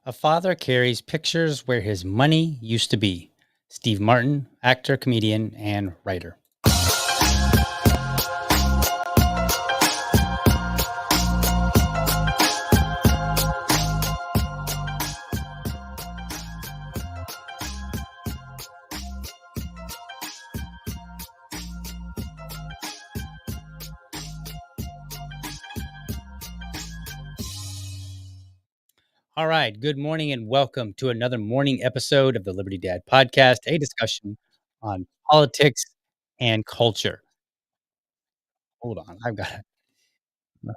A father carries pictures where his money used to be. Steve Martin, actor, comedian, and writer. All right. Good morning and welcome to another morning episode of the Liberty Dad podcast, a discussion on politics and culture. Hold on. I've got to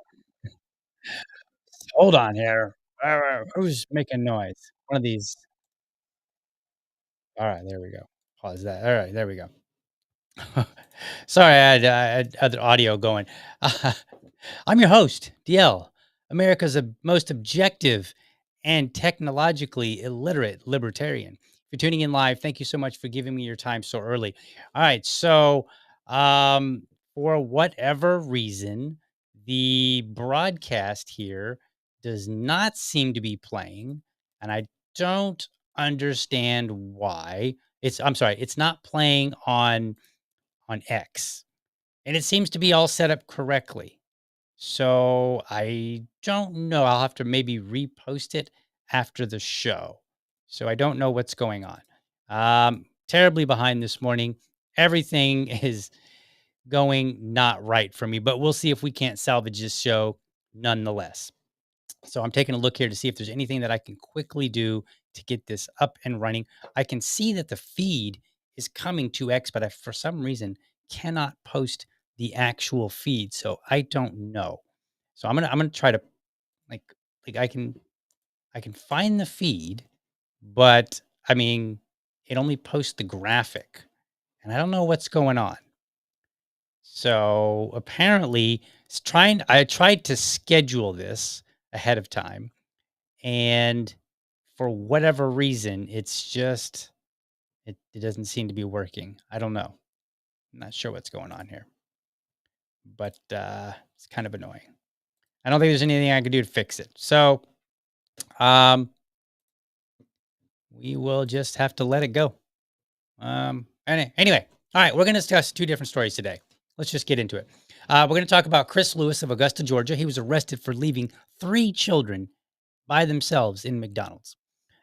hold on here. Who's making noise? One of these. All right. There we go. Pause that. All right. There we go. Sorry, I had other audio going. I'm your host, DL, America's most objective and technologically illiterate libertarian. If you're tuning in live, thank you so much for giving me your time so early. All right, so um, for whatever reason, the broadcast here does not seem to be playing, and I don't understand why. I'm sorry, it's not playing on X, and it seems to be all set up correctly. So I don't know. I'll have to maybe repost it after the show. So I don't know what's going on. Terribly behind this morning. Everything is going not right for me, but we'll see if we can't salvage this show nonetheless. So I'm taking a look here to see if there's anything that I can quickly do to get this up and running. I can see that the feed is coming to X, but I, for some reason, cannot post the actual feed. So I don't know. So I'm gonna try to like like I can find the feed, but I mean it only posts the graphic, and I don't know what's going on. So apparently, I tried to schedule this ahead of time, and for whatever reason, it doesn't seem to be working. I don't know. I'm not sure what's going on here, but it's kind of annoying. I don't think there's anything I can do to fix it. So um, we will just have to let it go. Anyway, all right, we're going to discuss two different stories today. Let's just get into it. We're going to talk about Chris Lewis of Augusta, Georgia. He was arrested for leaving 3 children by themselves in McDonald's.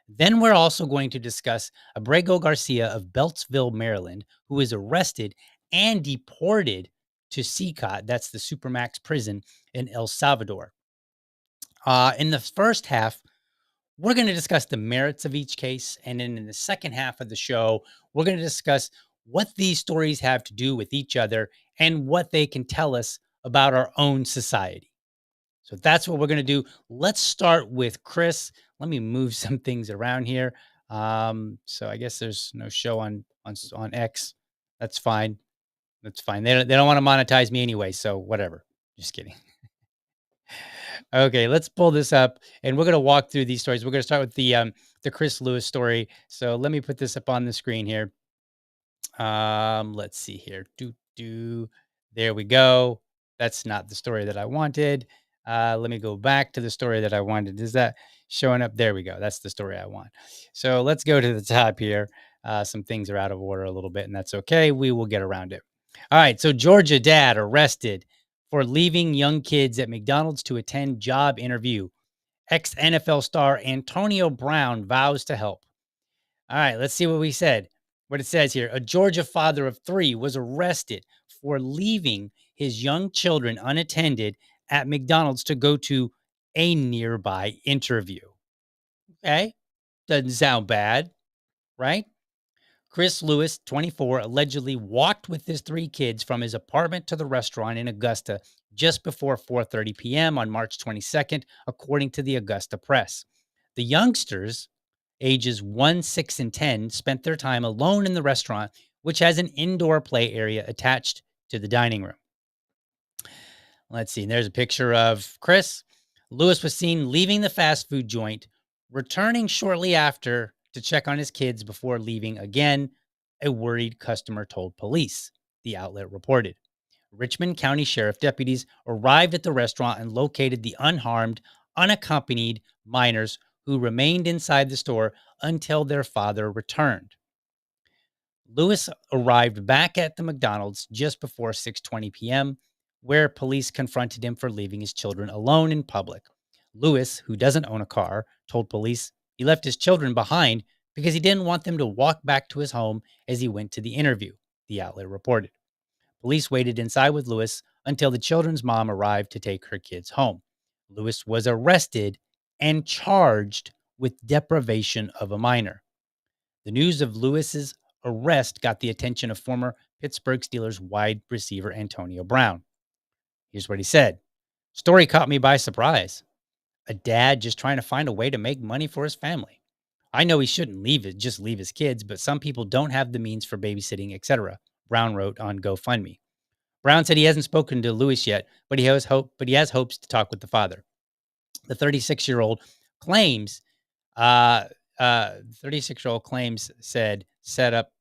Then we're also going to discuss Abrego Garcia of Beltsville, Maryland, who is arrested and deported to CCOT, that's the Supermax prison in El Salvador. In the first half, we're going to discuss the merits of each case. And then in the second half of the show, we're going to discuss what these stories have to do with each other and what they can tell us about our own society. So that's what we're going to do. Let's start with Chris. Let me move some things around here. So I guess there's no show on X. That's fine. That's fine. They don't want to monetize me anyway. So whatever. Just kidding. Okay, let's pull this up, and we're gonna walk through these stories. We're gonna start with the Chris Lewis story. So let me put this up on the screen here. Let's see here. Do. There we go. That's not the story that I wanted. Let me go back to the story that I wanted. Is that showing up? There we go. That's the story I want. So let's go to the top here. Some things are out of order a little bit, and that's okay. We will get around it. All right. So Georgia dad arrested for leaving young kids at McDonald's to attend job interview. Ex NFL star Antonio Brown vows to help. All right, let's see what we said. What it says here. A Georgia father of three was arrested for leaving his young children unattended at McDonald's to go to a nearby interview. Okay. Doesn't sound bad, right? Chris Lewis, 24, allegedly walked with his three kids from his apartment to the restaurant in Augusta just before 4:30 p.m. on March 22nd, according to the Augusta Press. The youngsters, ages 1, 6, and 10, spent their time alone in the restaurant, which has an indoor play area attached to the dining room. Let's see. There's a picture of Chris. Lewis was seen leaving the fast food joint, returning shortly after to check on his kids before leaving again, a worried customer told police, the outlet reported. Richmond County Sheriff deputies arrived at the restaurant and located the unharmed, unaccompanied minors who remained inside the store until their father returned. Lewis arrived back at the McDonald's just before 6:20 p.m., where police confronted him for leaving his children alone in public. Lewis, who doesn't own a car, told police he left his children behind because he didn't want them to walk back to his home as he went to the interview, the outlet reported. Police waited inside with Lewis until the children's mom arrived to take her kids home. Lewis was arrested and charged with deprivation of a minor. The news of Lewis's arrest got the attention of former Pittsburgh Steelers wide receiver Antonio Brown. Here's what he said. Story caught me by surprise. A dad just trying to find a way to make money for his family. I know he shouldn't just leave his kids, but some people don't have the means for babysitting, etc. Brown wrote on GoFundMe. Brown said he hasn't spoken to Lewis yet, but he has hopes to talk with the father. The 36-year-old claims, 36-year-old claims said set up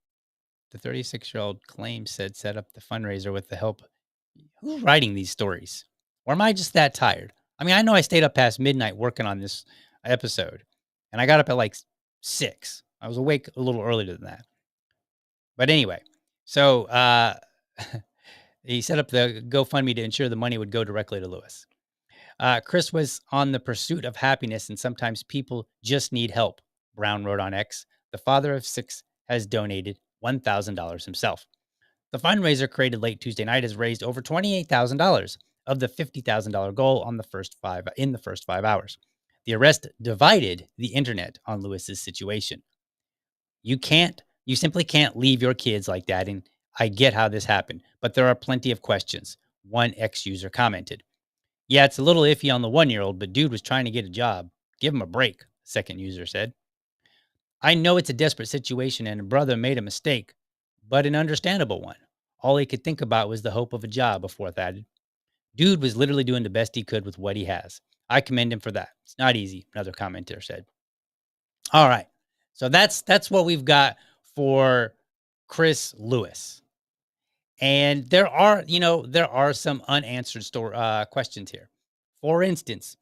the 36-year-old claims said set up the fundraiser with the help. Who's writing these stories? Or am I just that tired? I mean, I know I stayed up past midnight working on this episode, and I got up at like 6. I was awake a little earlier than that. But anyway, so he set up the GoFundMe to ensure the money would go directly to Lewis. Chris was on the pursuit of happiness, and sometimes people just need help, Brown wrote on X. The father of 6 has donated $1,000 himself. The fundraiser created late Tuesday night has raised over $28,000 of the $50,000 goal in the first 5 hours. The arrest divided the internet on Lewis's situation. You simply can't leave your kids like that. And I get how this happened, but there are plenty of questions. One ex-user commented, yeah, it's a little iffy on the 1-year-old, but dude was trying to get a job. Give him a break, second user said. I know it's a desperate situation and a brother made a mistake, but an understandable one. All he could think about was the hope of a job, a fourth added. Dude was literally doing the best he could with what he has. I commend him for that. It's not easy, another commenter said. All right. So that's what we've got for Chris Lewis. And there are some unanswered questions here. For instance,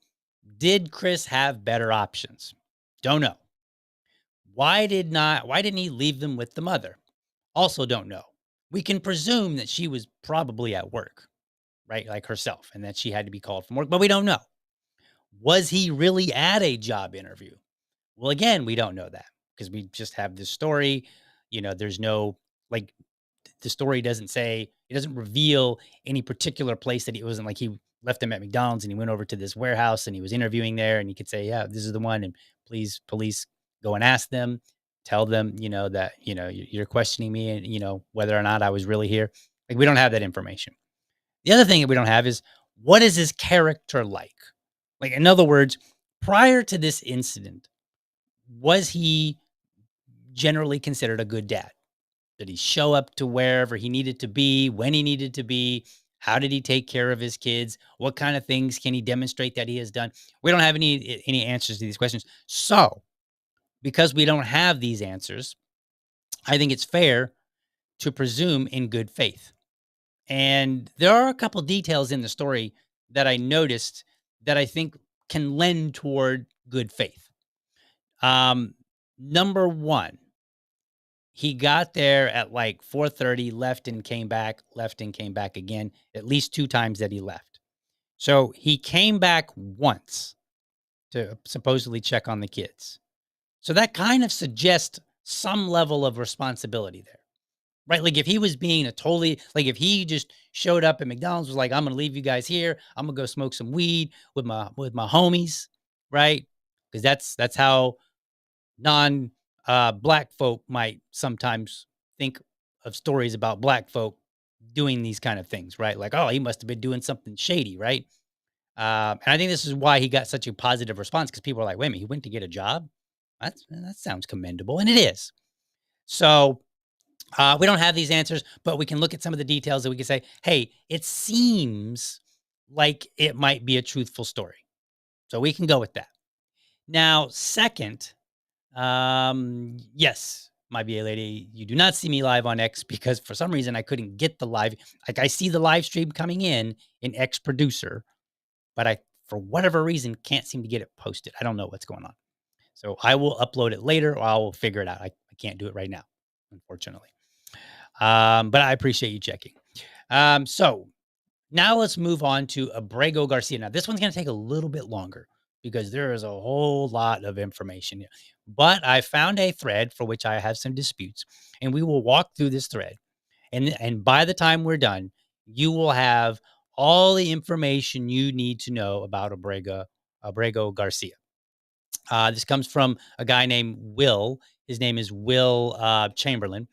did Chris have better options? Don't know. Why didn't he leave them with the mother? Also don't know. We can presume that she was probably at work, right? Like herself, and that she had to be called from work, but we don't know. Was he really at a job interview? Well, again, we don't know that because we just have this story. There's no like the story doesn't say, it doesn't reveal any particular place that it wasn't like he left them at McDonald's and he went over to this warehouse and he was interviewing there and he could say, yeah, this is the one. And please, police, go and ask them, tell them, that, you're questioning me and, whether or not I was really here. Like, we don't have that information. The other thing that we don't have is, what is his character like? Like, in other words, prior to this incident, was he generally considered a good dad? Did he show up to wherever he needed to be, when he needed to be? How did he take care of his kids? What kind of things can he demonstrate that he has done? We don't have any answers to these questions. So, because we don't have these answers, I think it's fair to presume in good faith. And there are a couple details in the story that I noticed that I think can lend toward good faith. Um, Number one, he got there at like 4:30, left and came back again, at least two times that he left. So he came back once to supposedly check on the kids. So that kind of suggests some level of responsibility there. Right? Like if he was being a totally like if he just showed up at McDonald's was like, I'm gonna leave you guys here. I'm gonna go smoke some weed with my homies, right? Because that's how non black folk might sometimes think of stories about black folk doing these kind of things, right? Like, oh, he must have been doing something shady, right? And I think this is why he got such a positive response because people are like, wait a minute, he went to get a job? That sounds commendable. And it is. So we don't have these answers, but we can look at some of the details that we can say, hey, it seems like it might be a truthful story. So we can go with that. Now, second, yes, my BA lady, you do not see me live on X because for some reason I couldn't get the live. Like I see the live stream coming in X Producer, but I, for whatever reason, can't seem to get it posted. I don't know what's going on. So I will upload it later or I will figure it out. I can't do it right now, unfortunately. But I appreciate you checking. So now let's move on to Abrego Garcia. Now, this one's going to take a little bit longer because there is a whole lot of information here. But I found a thread for which I have some disputes, and we will walk through this thread. And by the time we're done, you will have all the information you need to know about Abrego Garcia. This comes from a guy named Will. His name is Will Chamberlain.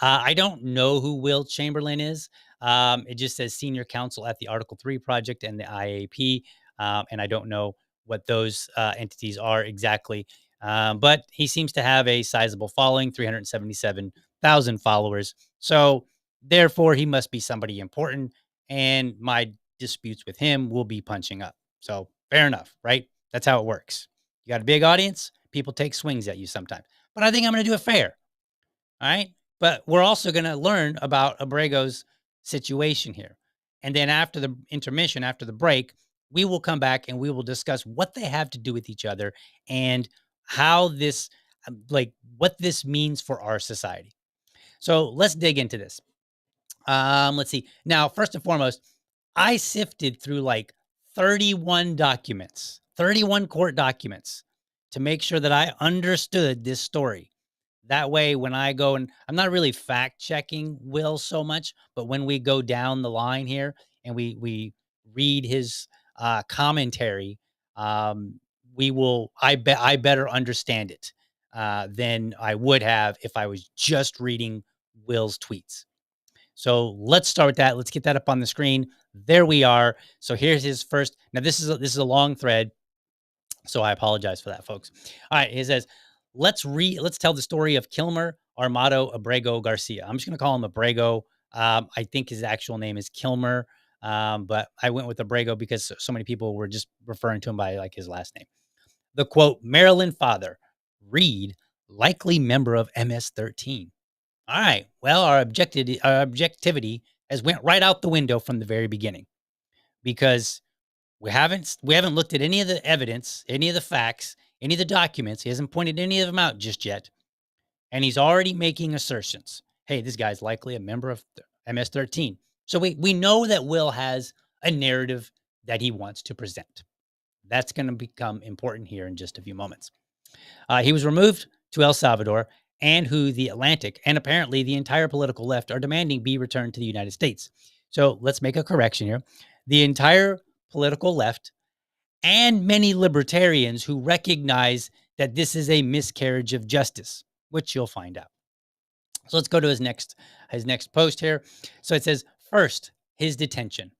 I don't know who Will Chamberlain is. It just says senior counsel at the Article 3 project and the IAP. And I don't know what those entities are exactly. But he seems to have a sizable following, 377,000 followers. So therefore, he must be somebody important. And my disputes with him will be punching up. So fair enough, right? That's how it works. You got a big audience, people take swings at you sometimes. But I think I'm going to do it fair. All right. But we're also going to learn about Abrego's situation here. And then after the intermission, after the break, we will come back and we will discuss what they have to do with each other and how this, like, what this means for our society. So let's dig into this. Let's see. Now, first and foremost, I sifted through like 31 documents, 31 court documents to make sure that I understood this story. That way, when I go and I'm not really fact checking Will so much, but when we go down the line here and we read his commentary, we will. I better understand it than I would have if I was just reading Will's tweets. So let's start with that. Let's get that up on the screen. There we are. So here's his first. Now this is a long thread, so I apologize for that, folks. All right, he says, let's tell the story of Kilmer Armado Abrego Garcia. I'm just going to call him Abrego. I think his actual name is Kilmer, but I went with Abrego because so many people were just referring to him by like his last name. The quote, Maryland father, Reed, likely member of MS-13. All right. Well, our objectivity has went right out the window from the very beginning because we haven't looked at any of the evidence, any of the facts, any of the documents. He hasn't pointed any of them out just yet, and he's already making assertions. Hey, this guy's likely a member of MS-13. So we know that Will has a narrative that he wants to present. That's going to become important here in just a few moments. He was removed to El Salvador, and who the Atlantic and apparently the entire political left are demanding be returned to the United States. So let's make a correction here. The entire political left and many libertarians who recognize that this is a miscarriage of justice, which you'll find out. So let's go to his next post here. So it says, first, his detention.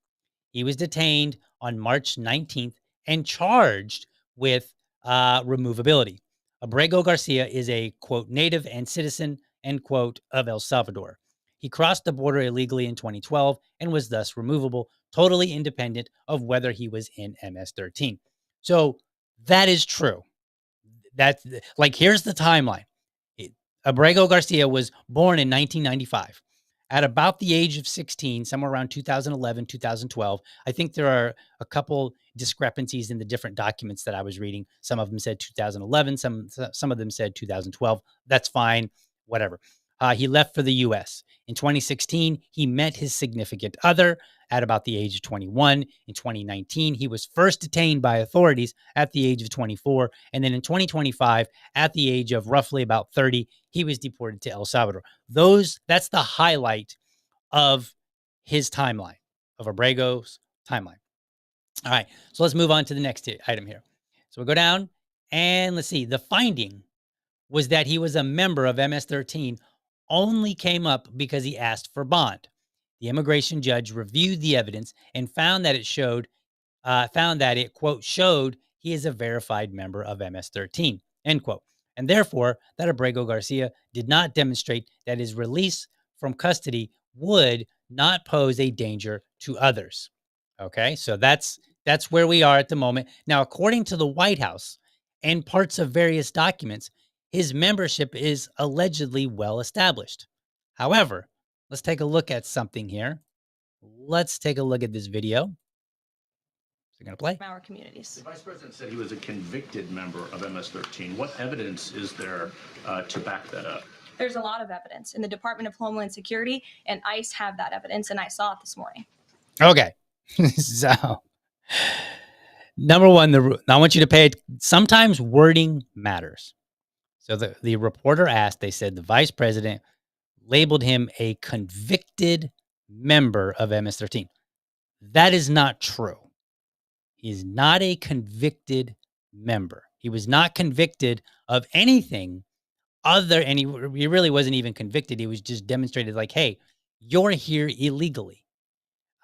He was detained on March 19th and charged with removability. Abrego Garcia is a, quote, native and citizen, end quote, of El Salvador. He crossed the border illegally in 2012 and was thus removable, totally independent of whether he was in MS-13. So that is true. That's like, here's the timeline. Abrego Garcia was born in 1995. At about the age of 16, somewhere around 2011, 2012, I think there are a couple discrepancies in the different documents that I was reading. Some of them said 2011, some of them said 2012. That's fine, whatever. He left for the U.S. In 2016, he met his significant other at about the age of 21. In 2019, he was first detained by authorities at the age of 24. And then in 2025, at the age of roughly about 30, he was deported to El Salvador. That's the highlight of his timeline, of Abrego's timeline. All right, so let's move on to the next item here. So we'll go down and let's see. The finding was that he was a member of MS-13 only came up because he asked for bond. The immigration judge reviewed the evidence and found that it, quote, showed he is a verified member of MS-13, end quote. And therefore, that Abrego Garcia did not demonstrate that his release from custody would not pose a danger to others. Okay, so that's where we are at the moment. Now, according to the White House and parts of various documents, his membership is allegedly well established. However, let's take a look at something here. Let's take a look at this video. Is it going to play? Our communities. The vice president said he was a convicted member of MS-13. What evidence is there to back that up? There's a lot of evidence, and the Department of Homeland Security and ICE have that evidence, and I saw it this morning. Okay. So, number one, I want you to pay it. Sometimes wording matters. So the reporter asked, they said the vice president labeled him a convicted member of MS-13. That is not true. He is not a convicted member. He was not convicted of anything and he really wasn't even convicted. He was just demonstrated like, hey, you're here illegally.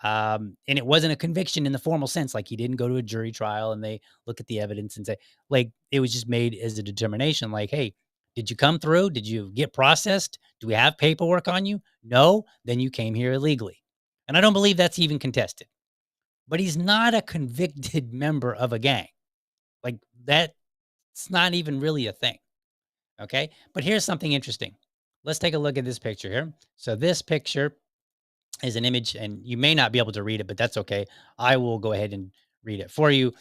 And it wasn't a conviction in the formal sense. Like, he didn't go to a jury trial and they look at the evidence and say, like, it was just made as a determination. Like, hey, did you come through? Did you get processed? Do we have paperwork on you? No, then you came here illegally. And I don't believe that's even contested. But he's not a convicted member of a gang. Like, that's not even really a thing. Okay. But here's something interesting. Let's take a look at this picture here. So this picture is an image, and you may not be able to read it, but that's okay. I will go ahead and read it for you.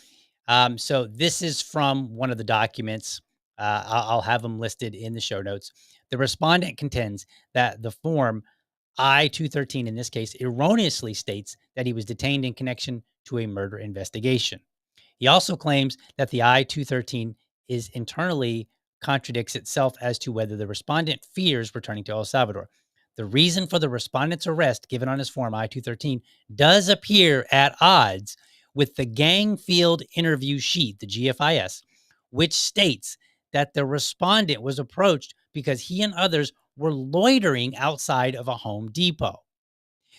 So this is from one of the documents. I'll have them listed in the show notes. The respondent contends that the form I-213 in this case erroneously states that he was detained in connection to a murder investigation. He also claims that the I-213 is internally contradicts itself as to whether the respondent fears returning to El Salvador. The reason for the respondent's arrest given on his form I-213 does appear at odds with the gang field interview sheet, the GFIS, which states that the respondent was approached because he and others were loitering outside of a Home Depot.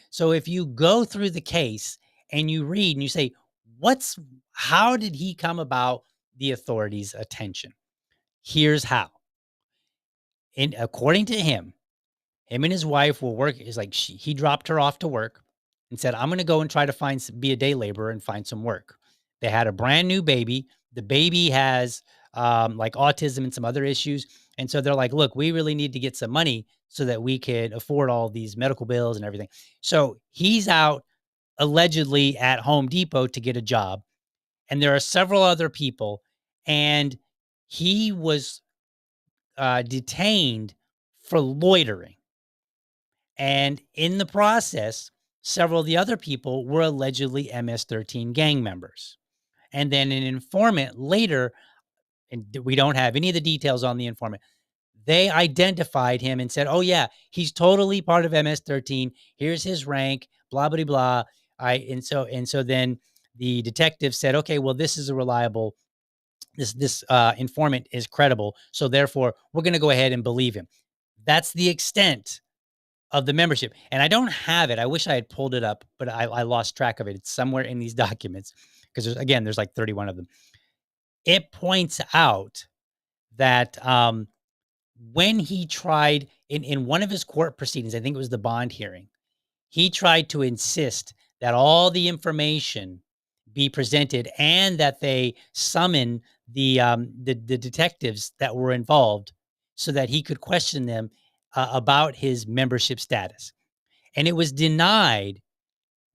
So if you go through the case and you read and you say, how did he come about the authorities' attention? Here's how. And according to him and his wife will work. Is like he dropped her off to work and said, I'm going to go and try to be a day laborer and find some work. They had a brand new baby. The baby has like autism and some other issues. And so they're like, look, we really need to get some money so that we can afford all these medical bills and everything. So he's out allegedly at Home Depot to get a job. And there are several other people. And he was detained for loitering. And in the process, several of the other people were allegedly MS-13 gang members. And then an informant later, and we don't have any of the details on the informant, they identified him and said, oh, yeah, he's totally part of MS-13. Here's his rank, blah, blah, blah. And so then the detective said, okay, well, this is a reliable, this informant is credible. So therefore, we're going to go ahead and believe him. That's the extent of the membership. And I don't have it. I wish I had pulled it up, but I lost track of it. It's somewhere in these documents because there's like 31 of them. It points out that when he tried in one of his court proceedings, I think it was the bond hearing, he tried to insist that all the information be presented and that they summon the detectives that were involved so that he could question them about his membership status. And it was denied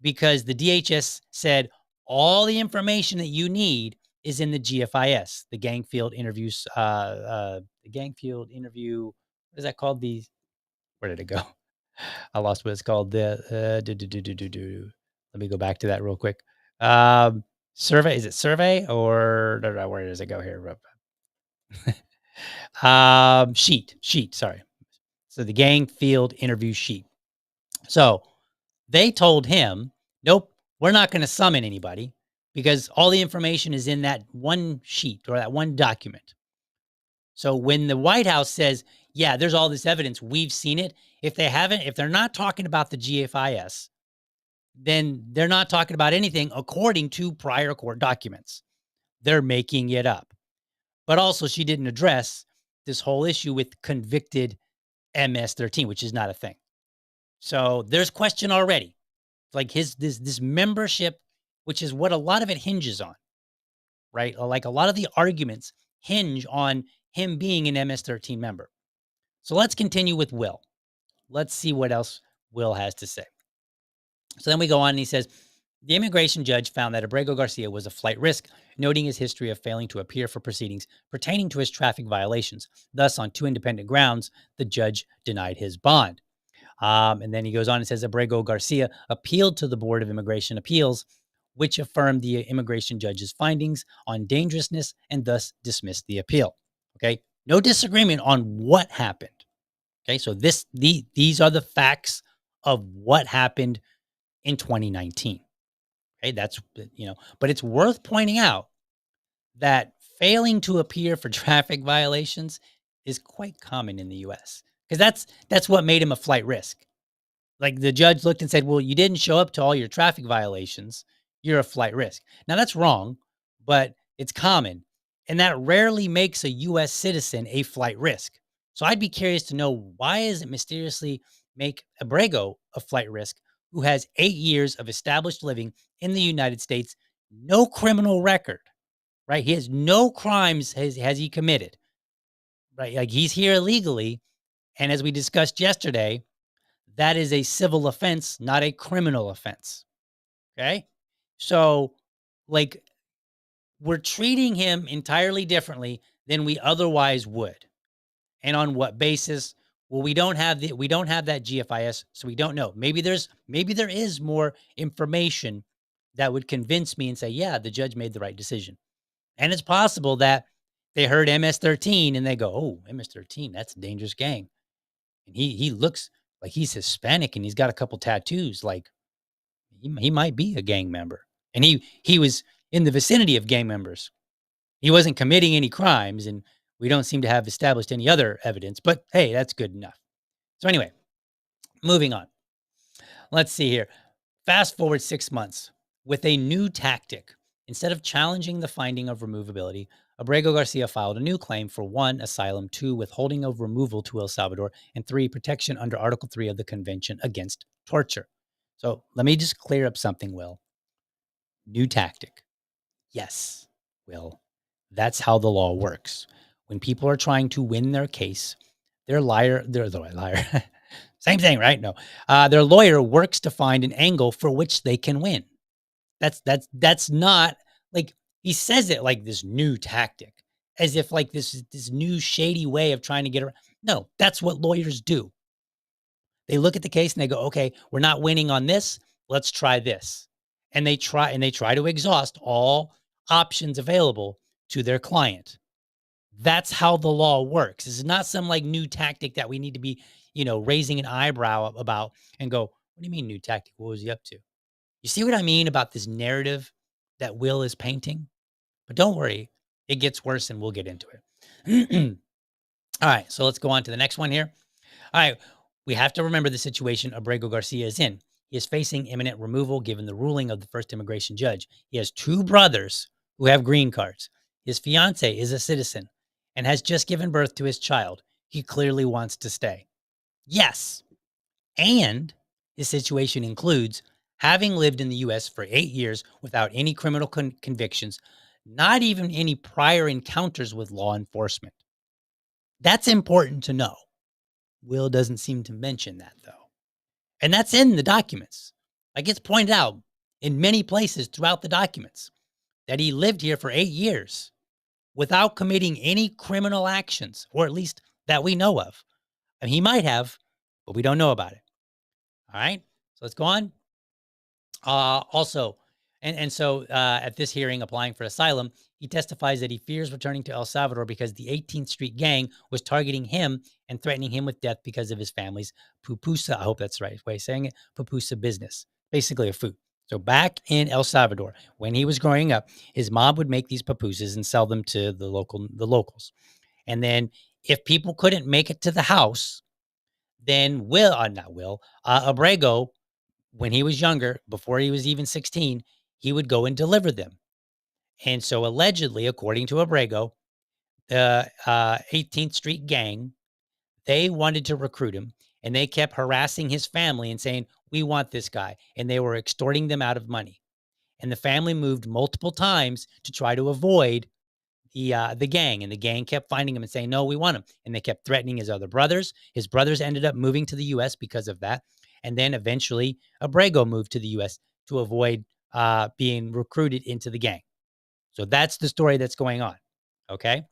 because the DHS said all the information that you need is in the GFIS, the gang field interviews, the gang field interview. What is that called? Where did it go? I lost what it's called. Let me go back to that real quick. Survey. Is it survey or where does it go here? Sheet. Sorry. So the gang field interview sheet. So they told him, nope, we're not going to summon anybody because all the information is in that one sheet or that one document. So when the White House says, yeah, there's all this evidence, we've seen it. If they're not talking about the GFIS, then they're not talking about anything according to prior court documents. They're making it up. But also, she didn't address this whole issue with convicted MS-13, which is not a thing. So there's question already. Like this membership, which is what a lot of it hinges on, right? Like a lot of the arguments hinge on him being an MS-13 member. So let's continue with Will. Let's see what else Will has to say. So then we go on and he says, the immigration judge found that Abrego Garcia was a flight risk, noting his history of failing to appear for proceedings pertaining to his traffic violations. Thus, on two independent grounds, the judge denied his bond. And then he goes on and says Abrego Garcia appealed to the Board of Immigration Appeals, which affirmed the immigration judge's findings on dangerousness and thus dismissed the appeal. Okay, no disagreement on what happened. Okay, so these are the facts of what happened in 2019. Okay, that's, but it's worth pointing out that failing to appear for traffic violations is quite common in the US because that's what made him a flight risk. Like the judge looked and said, well, you didn't show up to all your traffic violations. You're a flight risk. Now that's wrong, but it's common. And that rarely makes a US citizen a flight risk. So I'd be curious to know, why does it mysteriously make Abrego a flight risk who has 8 years of established living in the United States, no criminal record, right? He has no crimes has he committed, right? Like he's here illegally. And as we discussed yesterday, that is a civil offense, not a criminal offense. Okay. So, like, we're treating him entirely differently than we otherwise would. And on what basis? Well, we don't have that GFIS, so we don't know. Maybe there is more information that would convince me and say, yeah, the judge made the right decision. And it's possible that they heard MS-13 and they go, oh, MS-13, that's a dangerous gang. And he looks like he's Hispanic and he's got a couple tattoos. Like he might be a gang member. And he was in the vicinity of gang members. He wasn't committing any crimes, and we don't seem to have established any other evidence. But hey, that's good enough. So anyway, moving on. Let's see here. Fast forward 6 months with a new tactic. Instead of challenging the finding of removability, Abrego Garcia filed a new claim for 1, asylum, 2, withholding of removal to El Salvador, and 3, protection under Article 3 of the Convention Against Torture. So let me just clear up something, Will. New tactic. Yes, Will. That's how the law works. When people are trying to win their case, their liar. Same thing, right? No. Their lawyer works to find an angle for which they can win. That's not like, he says it like this new tactic, as if like this new shady way of trying to get around. No, that's what lawyers do. They look at the case and they go, okay, we're not winning on this. Let's try this. And they try to exhaust all options available to their client. That's how the law works. This is not some like new tactic that we need to be, raising an eyebrow about and go, what do you mean new tactic? What was he up to? You see what I mean about this narrative that Will is painting? But don't worry, it gets worse and we'll get into it. All right, so let's go on to the next one here. All right, we have to remember the situation Abrego Garcia is in. He is facing imminent removal given the ruling of the first immigration judge. He has 2 brothers who have green cards. His fiance is a citizen and has just given birth to his child. he clearly wants to stay. Yes. And his situation includes having lived in the US for 8 years without any criminal convictions, not even any prior encounters with law enforcement. That's important to know. Will doesn't seem to mention that, though. And that's in the documents. Like it's pointed out in many places throughout the documents that he lived here for 8 years without committing any criminal actions, or at least that we know of. And he might have, but we don't know about it. All right. So let's go on. Also, at this hearing, applying for asylum, he testifies that he fears returning to El Salvador because the 18th Street gang was targeting him and threatening him with death because of his family's pupusa. I hope that's the right way of saying it. Pupusa business, basically a food. So back in El Salvador, when he was growing up, his mom would make these pupusas and sell them to the locals. And then if people couldn't make it to the house, then Abrego, when he was younger, before he was even 16, he would go and deliver them. And so allegedly, according to Abrego, the 18th Street gang, they wanted to recruit him and they kept harassing his family and saying, we want this guy. And they were extorting them out of money. And the family moved multiple times to try to avoid the gang, and the gang kept finding him and saying, no, we want him. And they kept threatening his other brothers. His brothers ended up moving to the U.S. because of that. And then eventually Abrego moved to the U.S. to avoid being recruited into the gang. So that's the story that's going on. Okay.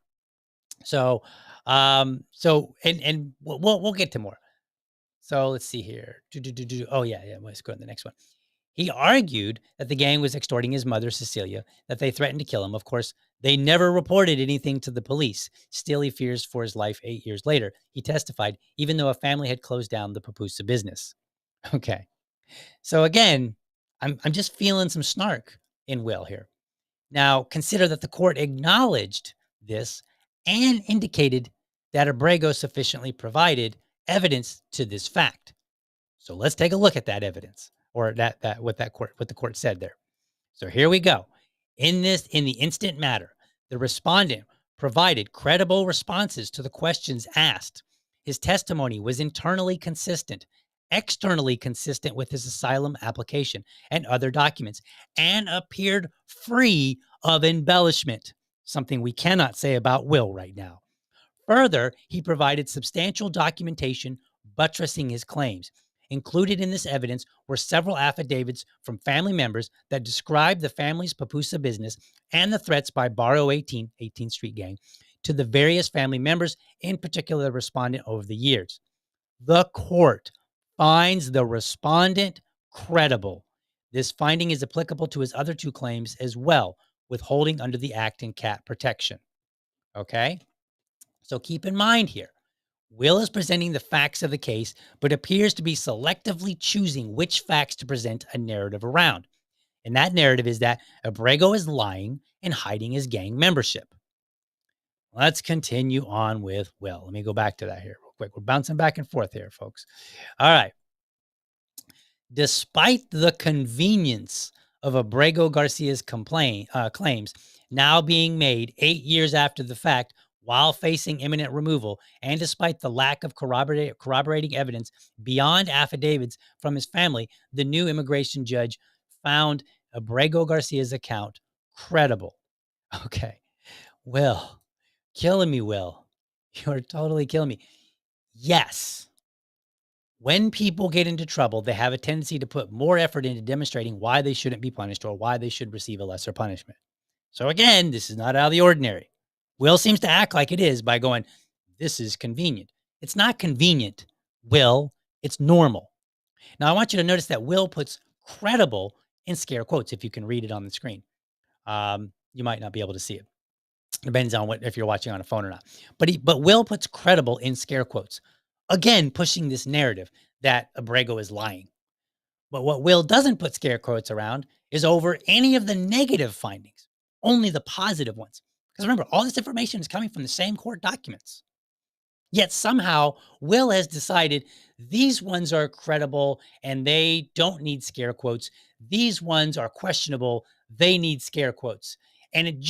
So, we'll get to more. So let's see here. Oh yeah. Let's go to the next one. He argued that the gang was extorting his mother, Cecilia, that they threatened to kill him. Of course, they never reported anything to the police. Still, he fears for his life 8 years later. He testified, even though a family had closed down the pupusa business. Okay. So again, I'm just feeling some snark in Will here. Now, consider that the court acknowledged this and indicated that Abrego sufficiently provided evidence to this fact. So let's take a look at that evidence, or what the court said there. So here we go. In the instant matter, the respondent provided credible responses to the questions asked. His testimony was internally consistent, externally consistent with his asylum application and other documents, and appeared free of embellishment, something we cannot say about Will right now. Further, he provided substantial documentation buttressing his claims. Included in this evidence were several affidavits from family members that described the family's pupusa business and the threats by Barrio 18th Street gang, to the various family members, in particular the respondent, over the years. The court finds the respondent credible. This finding is applicable to his other two claims as well, withholding under the Act and cat protection. Okay? So keep in mind here, Will is presenting the facts of the case, but appears to be selectively choosing which facts to present a narrative around. And that narrative is that Abrego is lying and hiding his gang membership. Let's continue on with Will. Let me go back to that here real quick. We're bouncing back and forth here, folks. All right. Despite the convenience of Abrego Garcia's claims now being made 8 years after the fact, while facing imminent removal, and despite the lack of corroborating evidence beyond affidavits from his family, the new immigration judge found Abrego Garcia's account credible. Okay. Will, killing me, Will. You're totally killing me. Yes. When people get into trouble, they have a tendency to put more effort into demonstrating why they shouldn't be punished or why they should receive a lesser punishment. So again, this is not out of the ordinary. Will seems to act like it is by going, this is convenient. It's not convenient, Will. It's normal. Now, I want you to notice that Will puts credible in scare quotes, if you can read it on the screen. You might not be able to see it. Depends on if you're watching on a phone or not. But Will puts credible in scare quotes. Again, pushing this narrative that Abrego is lying. But what Will doesn't put scare quotes around is over any of the negative findings, only the positive ones. Because remember, all this information is coming from the same court documents. Yet somehow Will has decided these ones are credible and they don't need scare quotes. These ones are questionable. They need scare quotes. And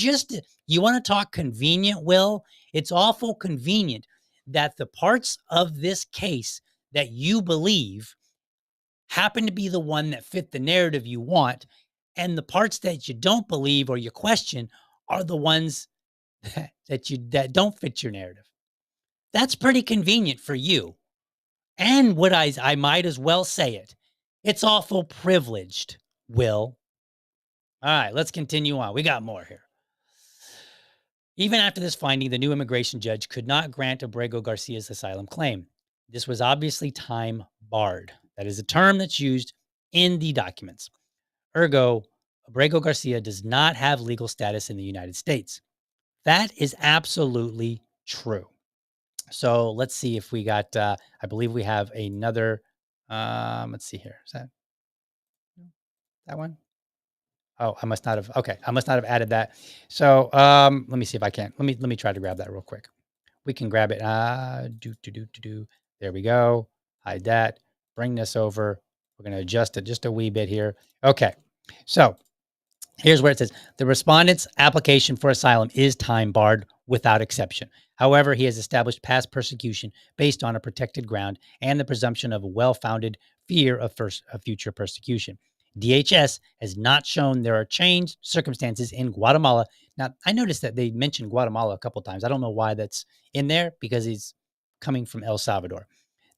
you want to talk convenient, Will? It's awful convenient that the parts of this case that you believe happen to be the one that fit the narrative you want, and the parts that you don't believe or you question are the ones that don't fit your narrative. That's pretty convenient for you. And what I might as well say it. It's awful privileged, Will. All right, let's continue on. We got more here. Even after this finding, the new immigration judge could not grant Abrego Garcia's asylum claim. This was obviously time barred. That is a term that's used in the documents. Ergo, Abrego Garcia does not have legal status in the United States. That is absolutely true. So let's see if we got, I believe we have another, let's see here. Is that one? Oh, I must not have. Okay, I must not have added that. So let me see if I can. Let me try to grab that real quick. We can grab it. Do. There we go. Hide that. Bring this over. We're going to adjust it just a wee bit here. Okay. So here's where it says the respondent's application for asylum is time barred without exception. However, he has established past persecution based on a protected ground and the presumption of a well-founded fear of future persecution. DHS has not shown there are changed circumstances in Guatemala. Now, I noticed that they mentioned Guatemala a couple times. I don't know why that's in there because he's coming from El Salvador.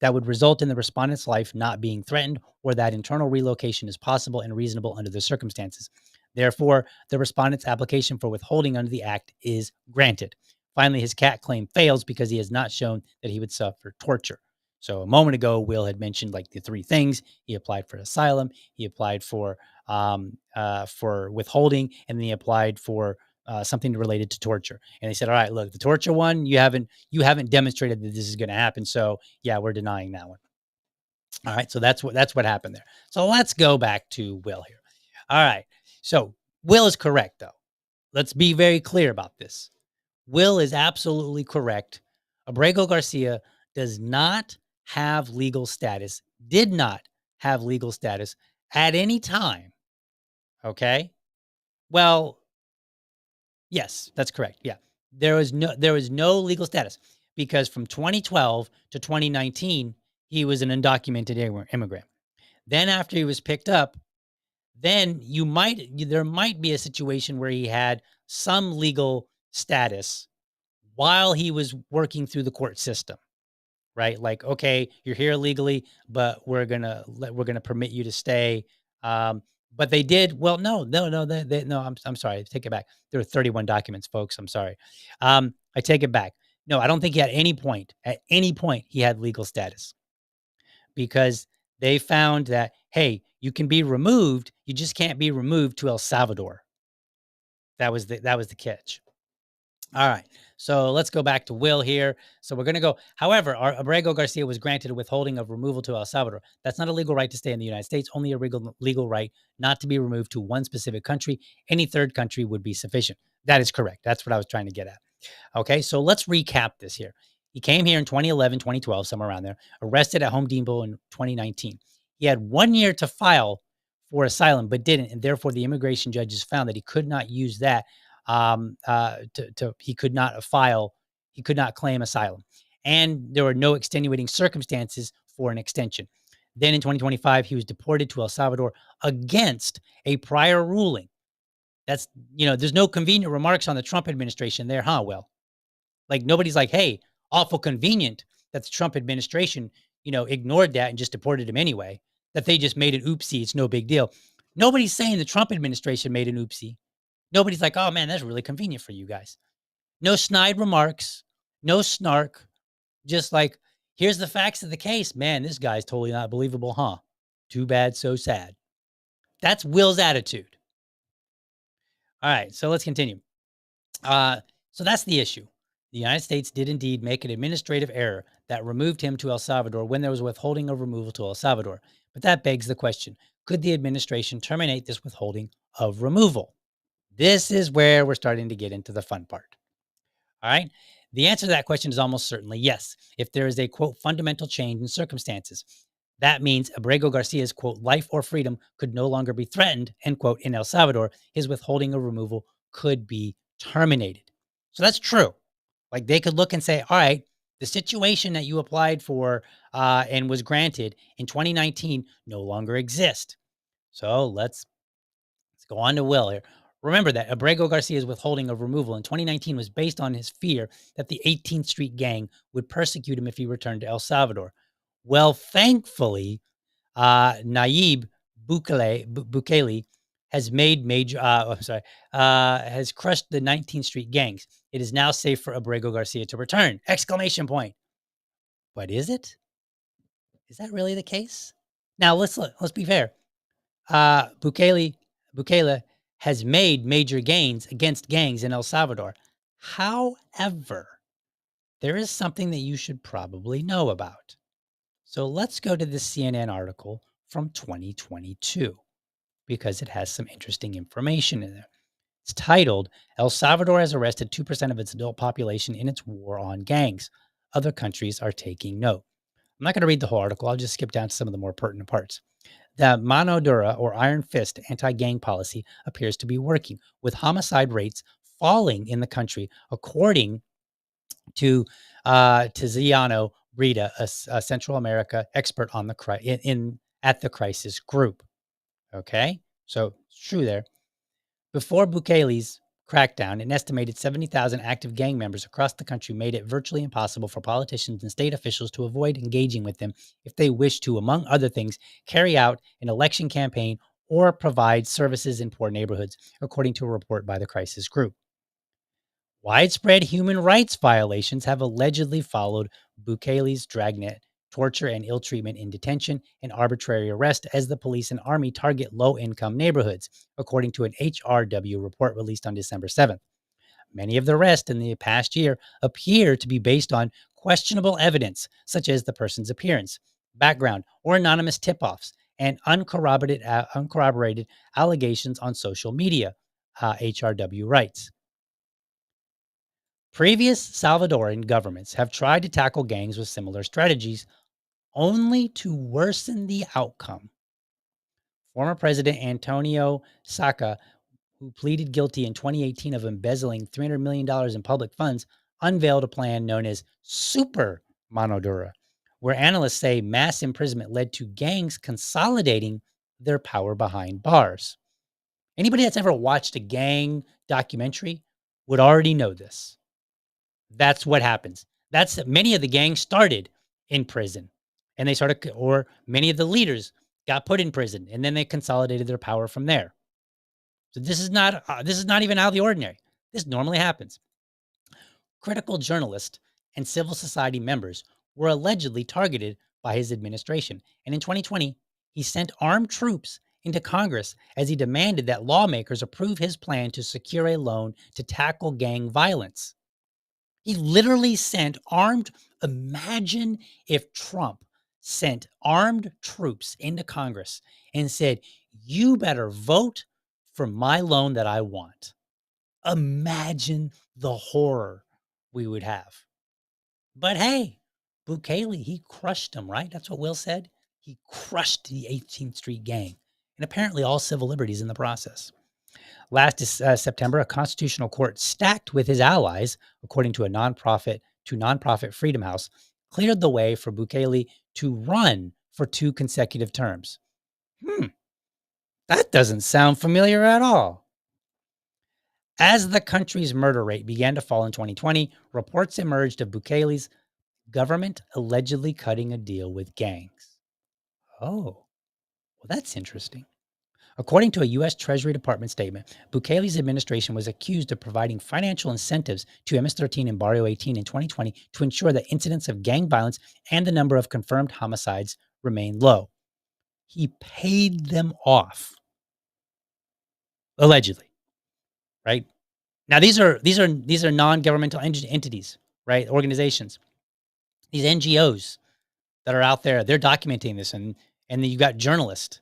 That would result in the respondent's life not being threatened or that internal relocation is possible and reasonable under the circumstances. Therefore, the respondent's application for withholding under the act is granted. Finally, his CAT claim fails because he has not shown that he would suffer torture. So a moment ago, Will had mentioned like the three things. He applied for asylum, he applied for withholding, and then he applied for something related to torture. And they said, all right, look, the torture one, you haven't demonstrated that this is going to happen. So yeah, we're denying that one. All right. So that's what happened there. So let's go back to Will here. All right. So Will is correct, though. Let's be very clear about this. Will is absolutely correct. Abrego Garcia does not have legal status, did not have legal status at any time. Okay. Well, yes, that's correct. Yeah. There was no legal status because from 2012 to 2019, he was an undocumented immigrant. Then after he was picked up, then there might be a situation where he had some legal status while he was working through the court system, right? Like, okay, you're here illegally, but we're gonna permit you to stay. But they did well. No. I'm sorry. Take it back. There were 31 documents, folks. I'm sorry. I take it back. No, I don't think at any point he had legal status because they found that, hey, you can be removed. You just can't be removed to El Salvador. That was the catch. All right. So let's go back to Will here. So we're going to go. However, Abrego Garcia was granted a withholding of removal to El Salvador. That's not a legal right to stay in the United States, only a legal right not to be removed to one specific country. Any third country would be sufficient. That is correct. That's what I was trying to get at. Okay. So let's recap this here. He came here in 2011, 2012, somewhere around there, arrested at Home Depot in 2019. He had 1 year to file for asylum, but didn't. And therefore, the immigration judges found that he could not use that. He could not claim asylum. And there were no extenuating circumstances for an extension. Then in 2025, he was deported to El Salvador against a prior ruling. That's, there's no convenient remarks on the Trump administration there, huh, Will? Like nobody's like, hey, awful convenient that the Trump administration, ignored that and just deported him anyway, that they just made an oopsie. It's no big deal. Nobody's saying the Trump administration made an oopsie. Nobody's like, oh man, that's really convenient for you guys. No snide remarks, no snark, just like, here's the facts of the case. Man, this guy's totally not believable, huh? Too bad, so sad. That's Will's attitude. All right, so let's continue. So that's the issue. The United States did indeed make an administrative error that removed him to El Salvador when there was withholding of removal to El Salvador. But that begs the question, could the administration terminate this withholding of removal? This is where we're starting to get into the fun part. All right. The answer to that question is almost certainly yes. If there is a, quote, fundamental change in circumstances, that means Abrego Garcia's, quote, life or freedom could no longer be threatened, end quote, in El Salvador, his withholding of removal could be terminated. So that's true. Like they could look and say, all right, The situation that you applied for and was granted in 2019 no longer exists. So let's go on to Will here. Remember that Abrego Garcia's withholding of removal in 2019 was based on his fear that the 18th Street gang would persecute him if he returned to El Salvador. Well, thankfully, Nayib Bukele has made major. Has crushed the 19th Street gangs. It is now safe for Abrego Garcia to return! Exclamation point. But is it? Is that really the case? Now let's be fair. Bukele has made major gains against gangs in El Salvador. However, there is something that you should probably know about. So let's go to the CNN article from 2022 because it has some interesting information in there. It's titled, El Salvador has arrested 2% of its adult population in its war on gangs. Other countries are taking note. I'm not going to read the whole article. I'll just skip down to some of the more pertinent parts. The mano dura or iron fist anti-gang policy appears to be working, with homicide rates falling in the country, according to Tiziano Brita, a Central America expert on the at the crisis group. Okay, so it's true there. Before Bukele's crackdown, an estimated 70,000 active gang members across the country made it virtually impossible for politicians and state officials to avoid engaging with them if they wished to, among other things, carry out an election campaign or provide services in poor neighborhoods, according to a report by the crisis group. Widespread human rights violations have allegedly followed Bukele's dragnet, torture and ill treatment in detention, and arbitrary arrest as the police and army target low-income neighborhoods, according to an HRW report released on December 7th. Many of the arrests in the past year appear to be based on questionable evidence, such as the person's appearance, background, or anonymous tip-offs, and uncorroborated allegations on social media, HRW writes. Previous Salvadoran governments have tried to tackle gangs with similar strategies, only to worsen the outcome. Former President Antonio Saca, who pleaded guilty in 2018 of embezzling $300 million in public funds, unveiled a plan known as Super Mano Dura, where analysts say mass imprisonment led to gangs consolidating their power behind bars. Anybody that's ever watched a gang documentary would already know this. That's what happens. Many of the gangs started in prison, and or many of the leaders got put in prison, and then they consolidated their power from there. So this is not even out of the ordinary. This normally happens. Critical journalists and civil society members were allegedly targeted by his administration, and in 2020, he sent armed troops into Congress as he demanded that lawmakers approve his plan to secure a loan to tackle gang violence. He literally sent imagine if Trump sent armed troops into Congress and said, you better vote for my loan that I want. Imagine the horror we would have. But hey, Bukele, he crushed them, right? That's what Will said. He crushed the 18th Street gang and apparently all civil liberties in the process. Last September, a constitutional court stacked with his allies, according to nonprofit Freedom House, cleared the way for Bukele to run for 2 consecutive terms. That doesn't sound familiar at all. As the country's murder rate began to fall in 2020, reports emerged of Bukele's government allegedly cutting a deal with gangs. Oh, well, that's interesting. According to a U.S. Treasury Department statement, Bukele's administration was accused of providing financial incentives to MS-13 and Barrio 18 in 2020 to ensure that incidents of gang violence and the number of confirmed homicides remained low. He paid them off, allegedly. Right now, these are non-governmental entities, right? Organizations, these NGOs that are out there. They're documenting this, and then you got journalists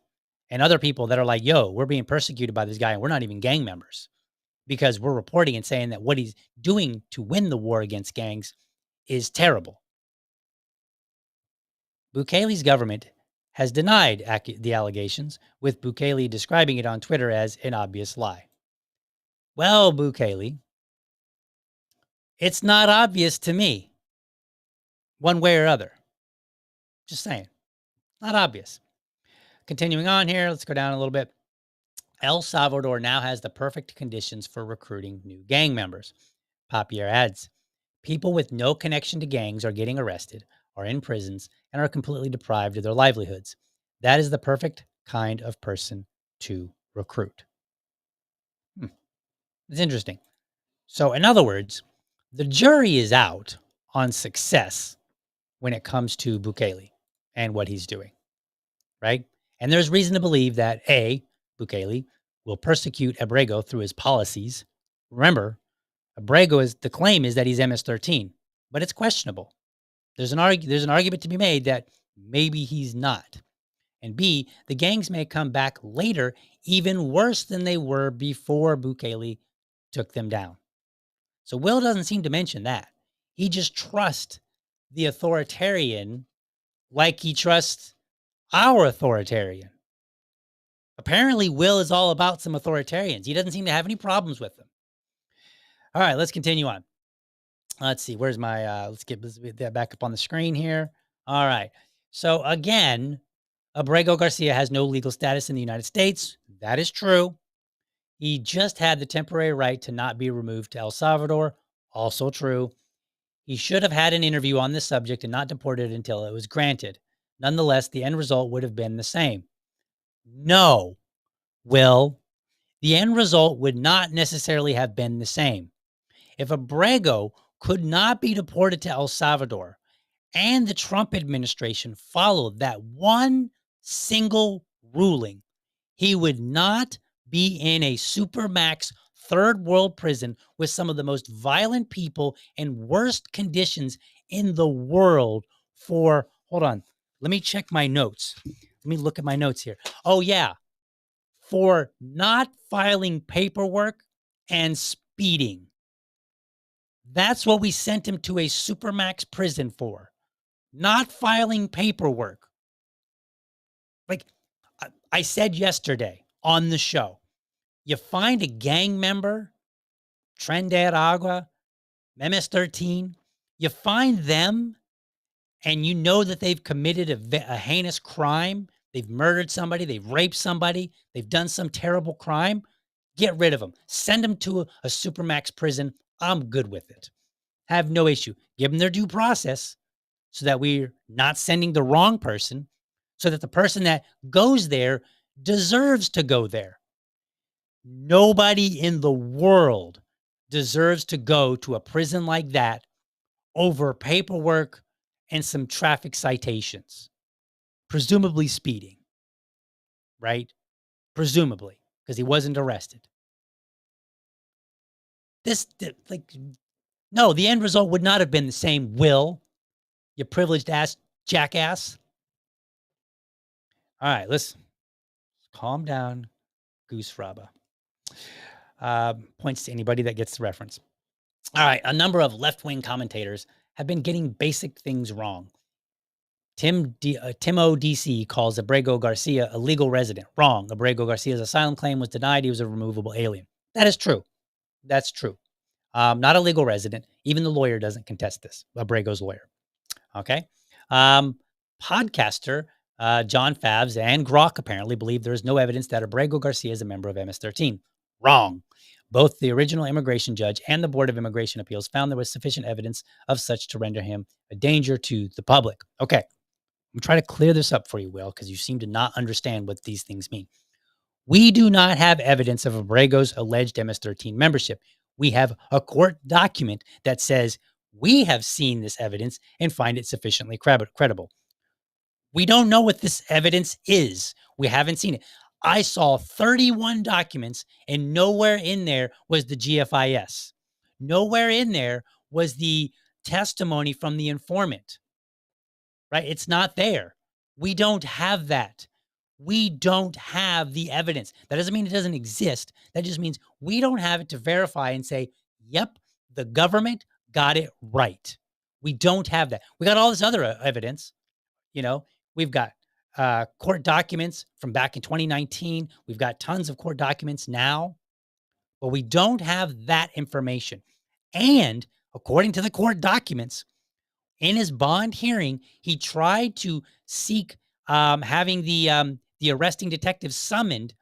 and other people that are like, yo, we're being persecuted by this guy and we're not even gang members because we're reporting and saying that what he's doing to win the war against gangs is terrible. Bukele's government has denied the allegations, with Bukele describing it on Twitter as an obvious lie. Well, Bukele, it's not obvious to me. one way or other. Just saying. Not obvious. Continuing on here, let's go down a little bit. El Salvador now has the perfect conditions for recruiting new gang members. Papier adds, people with no connection to gangs are getting arrested, are in prisons, and are completely deprived of their livelihoods. That is the perfect kind of person to recruit. It's interesting. So, in other words, the jury is out on success when it comes to Bukele and what he's doing, right? And there's reason to believe that A, Bukele will persecute Abrego through his policies. Remember, Abrego is the claim is that he's MS-13, but it's questionable. There's an argument to be made that maybe he's not. And B, the gangs may come back later even worse than they were before Bukele took them down. So Will doesn't seem to mention that. He just trusts the authoritarian like he trusts our authoritarian. Apparently, Will is all about some authoritarians. He doesn't seem to have any problems with them. All right, let's continue on. Let's see. Where's my, let's get that back up on the screen here. All right. So again, Abrego Garcia has no legal status in the United States. That is true. He just had the temporary right to not be removed to El Salvador. Also true. He should have had an interview on this subject and not deported until it was granted. Nonetheless, the end result would have been the same. No, Will, the end result would not necessarily have been the same. If Abrego could not be deported to El Salvador and the Trump administration followed that one single ruling, he would not be in a supermax third world prison with some of the most violent people and worst conditions in the world for, hold on, let me check my notes. Let me look at my notes here. Oh, yeah. For not filing paperwork and speeding. That's what we sent him to a supermax prison for. Not filing paperwork. Like I said yesterday on the show, you find a gang member, Trinidad Agua, MS-13, you find them and you know that they've committed a heinous crime, they've murdered somebody, they've raped somebody, they've done some terrible crime, get rid of them. Send them to a supermax prison. I'm good with it. Have no issue. Give them their due process so that we're not sending the wrong person, so that the person that goes there deserves to go there. Nobody in the world deserves to go to a prison like that over paperwork and some traffic citations, presumably speeding, right? Presumably, because he wasn't arrested. No, the end result would not have been the same, Will, you privileged ass jackass. All right, let's calm down, Goose Fraba. Points to anybody that gets the reference. All right, a number of left-wing commentators have been getting basic things wrong. Tim ODC calls Abrego Garcia a legal resident. Wrong. Abrego Garcia's asylum claim was denied. He was a removable alien. That is true. That's true. Not a legal resident. Even the lawyer doesn't contest this. Abrego's lawyer. Okay. Podcaster John Favs and Grok apparently believe there is no evidence that Abrego Garcia is a member of MS-13. Wrong. Both the original immigration judge and the Board of Immigration Appeals found there was sufficient evidence of such to render him a danger to the public. Okay. I'm trying to clear this up for you, Will, because you seem to not understand what these things mean. We do not have evidence of Abrego's alleged MS-13 membership. We have a court document that says we have seen this evidence and find it sufficiently credible. We don't know what this evidence is. We haven't seen it. I saw 31 documents and nowhere in there was the GFIS. Nowhere in there was the testimony from the informant. Right? It's not there. We don't have that. We don't have the evidence. That doesn't mean it doesn't exist. That just means we don't have it to verify and say, yep, the government got it right. We don't have that. We got all this other evidence. You know, we've got court documents from back in 2019. We've got tons of court documents now, but we don't have that information. And according to the court documents, In his bond hearing, he tried to seek having the arresting detectives summoned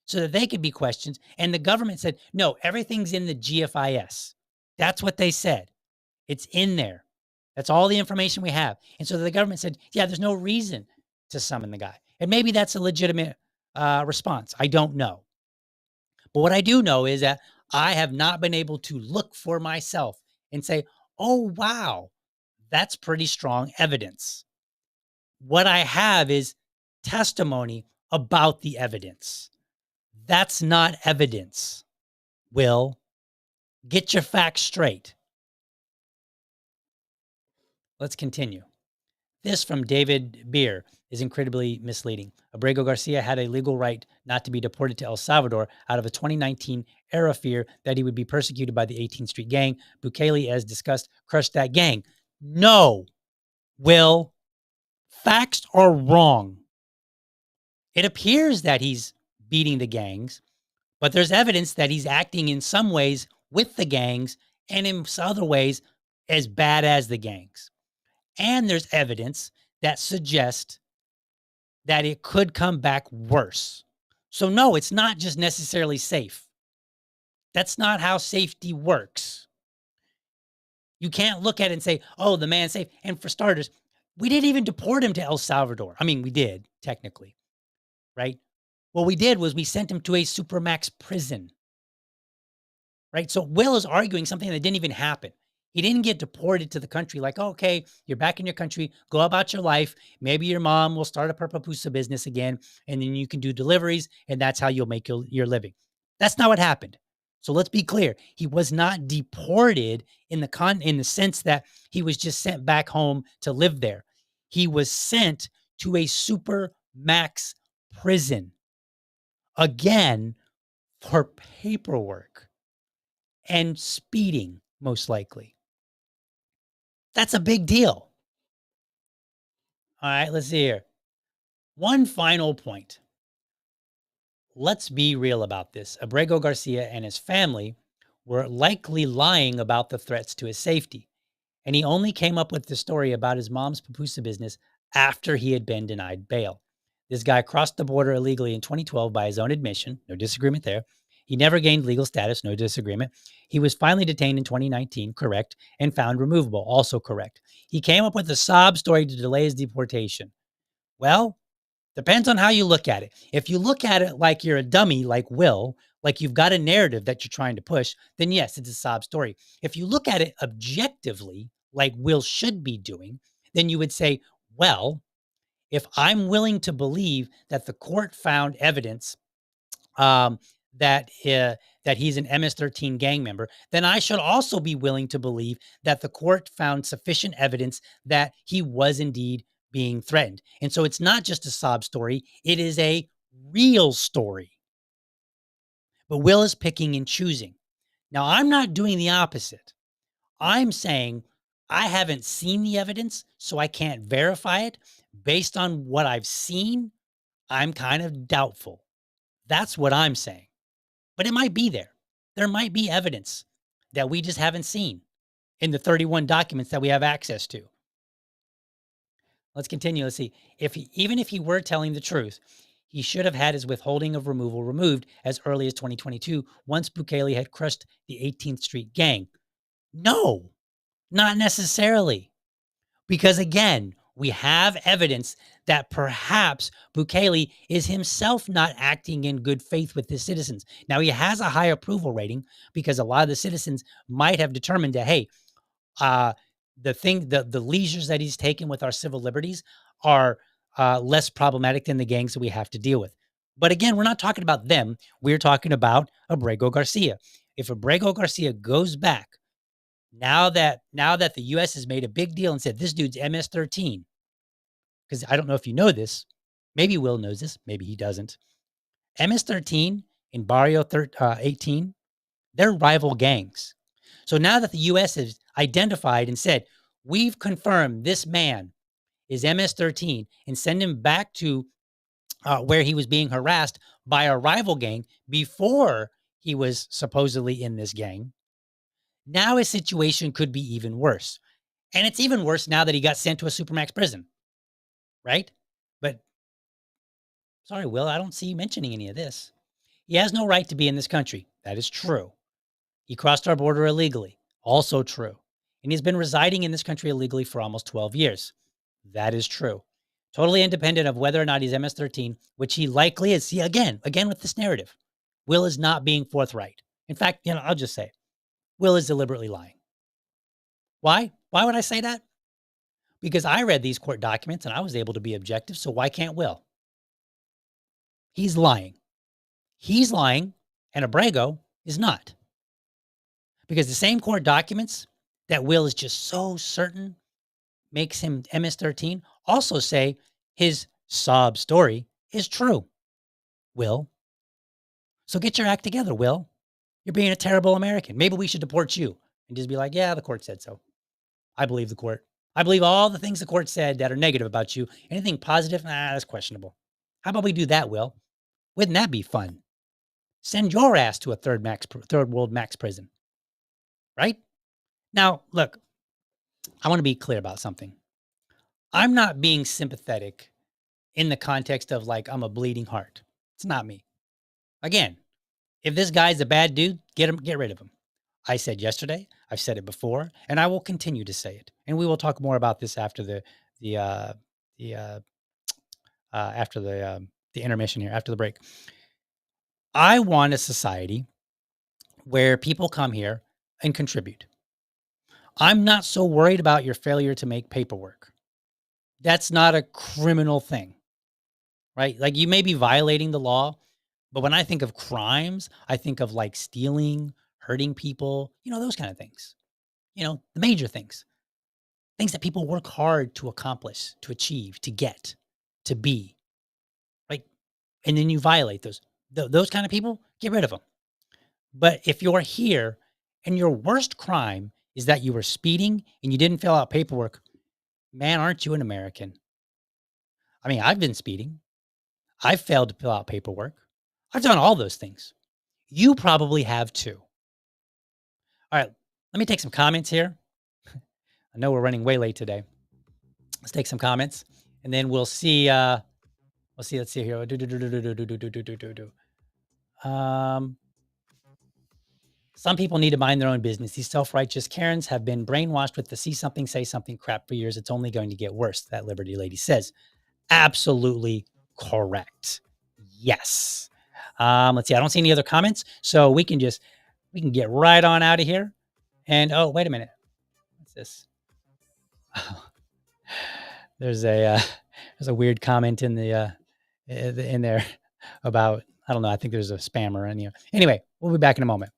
so that they could be questioned. And the government said, no, everything's in the GFIS. That's what they said. It's in there. That's all the information we have. And so the government said, yeah, there's no reason to summon the guy. And maybe that's a legitimate response. I don't know. But what I do know is that I have not been able to look for myself and say, oh, wow, that's pretty strong evidence. What I have is testimony about the evidence. That's not evidence. Will, get your facts straight. Let's continue. This from David Beer is incredibly misleading. Abrego Garcia had a legal right not to be deported to El Salvador out of a 2019 era fear that he would be persecuted by the 18th Street Gang. Bukele, as discussed, crushed that gang. No, Will, facts are wrong. It appears that he's beating the gangs, but there's evidence that he's acting in some ways with the gangs and in other ways as bad as the gangs. And there's evidence that suggests that it could come back worse. So no, it's not just necessarily safe. That's not how safety works. You can't look at it and say, oh, the man's safe. And for starters, we didn't even deport him to El Salvador. I mean, we did, technically, right? What we did was we sent him to a supermax prison, right? So Will is arguing something that didn't even happen. He didn't get deported to the country like, oh, okay, you're back in your country, go about your life. Maybe your mom will start a Purpose business again, and then you can do deliveries, and that's how you'll make your living. That's not what happened. So let's be clear. He was not deported in the sense that he was just sent back home to live there. He was sent to a super max prison, again, for paperwork and speeding, most likely. That's a big deal. All right, let's see here. One final point. Let's be real about this. Abrego Garcia and his family were likely lying about the threats to his safety. And he only came up with the story about his mom's pupusa business after he had been denied bail. This guy crossed the border illegally in 2012 by his own admission. No disagreement there. He never gained legal status. No disagreement. He was finally detained in 2019, correct, and found removable, also correct. He came up with a sob story to delay his deportation. Well, depends on how you look at it. If you look at it like you're a dummy, like Will, like you've got a narrative that you're trying to push, then yes, it's a sob story. If you look at it objectively, like Will should be doing, then you would say, well, if I'm willing to believe that the court found evidence um, that he's an MS-13 gang member, then I should also be willing to believe that the court found sufficient evidence that he was indeed being threatened. And so it's not just a sob story, it is a real story. But Will is picking and choosing. Now, I'm not doing the opposite. I'm saying I haven't seen the evidence, so I can't verify it. Based on what I've seen, I'm kind of doubtful. That's what I'm saying. But it might be there. There might be evidence that we just haven't seen in the 31 documents that we have access to. Let's continue. Let's see. Even if he were telling the truth, he should have had his withholding of removal removed as early as 2022 once Bukele had crushed the 18th Street Gang. No, not necessarily. Because again, we have evidence that perhaps Bukele is himself not acting in good faith with his citizens. Now, he has a high approval rating because a lot of the citizens might have determined that, hey, the leisures that he's taken with our civil liberties are less problematic than the gangs that we have to deal with. But again, we're not talking about them. We're talking about Abrego Garcia. If Abrego Garcia goes back, now that the U.S. has made a big deal and said this dude's MS-13, because I don't know if you know this, maybe Will knows this, maybe he doesn't. MS-13 and Barrio 18, they're rival gangs. So now that the U.S. has identified and said, we've confirmed this man is MS-13 and send him back to where he was being harassed by a rival gang before he was supposedly in this gang, now his situation could be even worse. And it's even worse now that he got sent to a supermax prison, right? But sorry, Will, I don't see you mentioning any of this. He has no right to be in this country. That is true. He crossed our border illegally. Also true. And he's been residing in this country illegally for almost 12 years. That is true. Totally independent of whether or not he's MS-13, which he likely is. See, again with this narrative, Will is not being forthright. In fact, I'll just say, Will is deliberately lying. Why? Why would I say that? Because I read these court documents and I was able to be objective. So why can't Will? He's lying. He's lying, and Abrego is not. Because the same court documents that Will is just so certain makes him MS-13 also say his sob story is true, Will. So get your act together, Will. You're being a terrible American. Maybe we should deport you and just be like, yeah, the court said so. I believe the court. I believe all the things the court said that are negative about you. Anything positive, that's questionable. How about we do that, Will? Wouldn't that be fun? Send your ass to a third world max prison. Right? Now, look, I want to be clear about something. I'm not being sympathetic in the context of like, I'm a bleeding heart. It's not me. Again, if this guy's a bad dude, get rid of him. I said yesterday, I've said it before, and I will continue to say it. And we will talk more about this after the intermission here, after the break. I want a society where people come here and contribute. I'm not so worried about your failure to make paperwork. That's not a criminal thing, right? Like, you may be violating the law, but when I think of crimes, I think of like stealing, hurting people, those kind of things, the major things that people work hard to accomplish, to achieve, to get, to be, right? And then you violate those kind of people, get rid of them. But if you're here and your worst crime is that you were speeding and you didn't fill out paperwork, man, aren't you an American? I mean, I've been speeding. I've failed to fill out paperwork. I've done all those things. You probably have too. All right, let me take some comments here. I know we're running way late today. Let's take some comments and then we'll see. Let's see here. Some people need to mind their own business. These self-righteous Karens have been brainwashed with the see something, say something crap for years. It's only going to get worse, that Liberty lady says. Absolutely correct. Yes. Let's see. I don't see any other comments. So we can get right on out of here. And oh, wait a minute. What's this? There's a weird comment in there about, I don't know. I think there's a spammer in here. Anyway, we'll be back in a moment.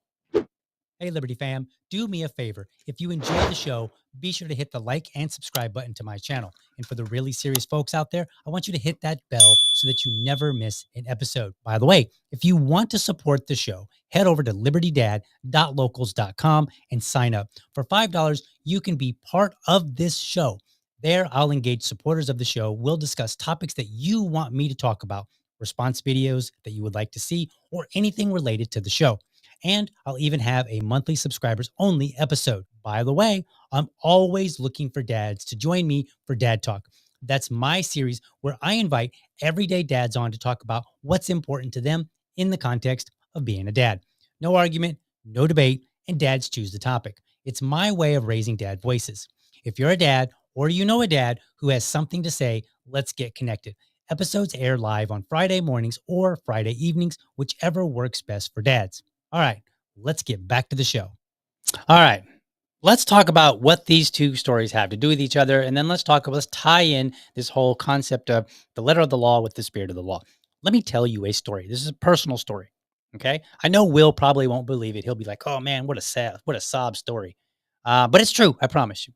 Hey, Liberty fam, do me a favor. If you enjoy the show, be sure to hit the like and subscribe button to my channel. And for the really serious folks out there, I want you to hit that bell so that you never miss an episode. By the way, if you want to support the show, head over to libertydad.locals.com and sign up. For $5, you can be part of this show. There, I'll engage supporters of the show. We'll discuss topics that you want me to talk about, response videos that you would like to see, or anything related to the show. And I'll even have a monthly subscribers only episode. By the way, I'm always looking for dads to join me for Dad Talk. That's my series where I invite everyday dads on to talk about what's important to them in the context of being a dad. No argument, no debate, and dads choose the topic. It's my way of raising dad voices. If you're a dad or you know a dad who has something to say, let's get connected. Episodes air live on Friday mornings or Friday evenings, whichever works best for dads. All right, let's get back to the show. All right, let's talk about what these two stories have to do with each other. And then let's tie in this whole concept of the letter of the law with the spirit of the law. Let me tell you a story. This is a personal story. Okay. I know Will probably won't believe it. He'll be like, oh man, what a sob story. But it's true. I promise you.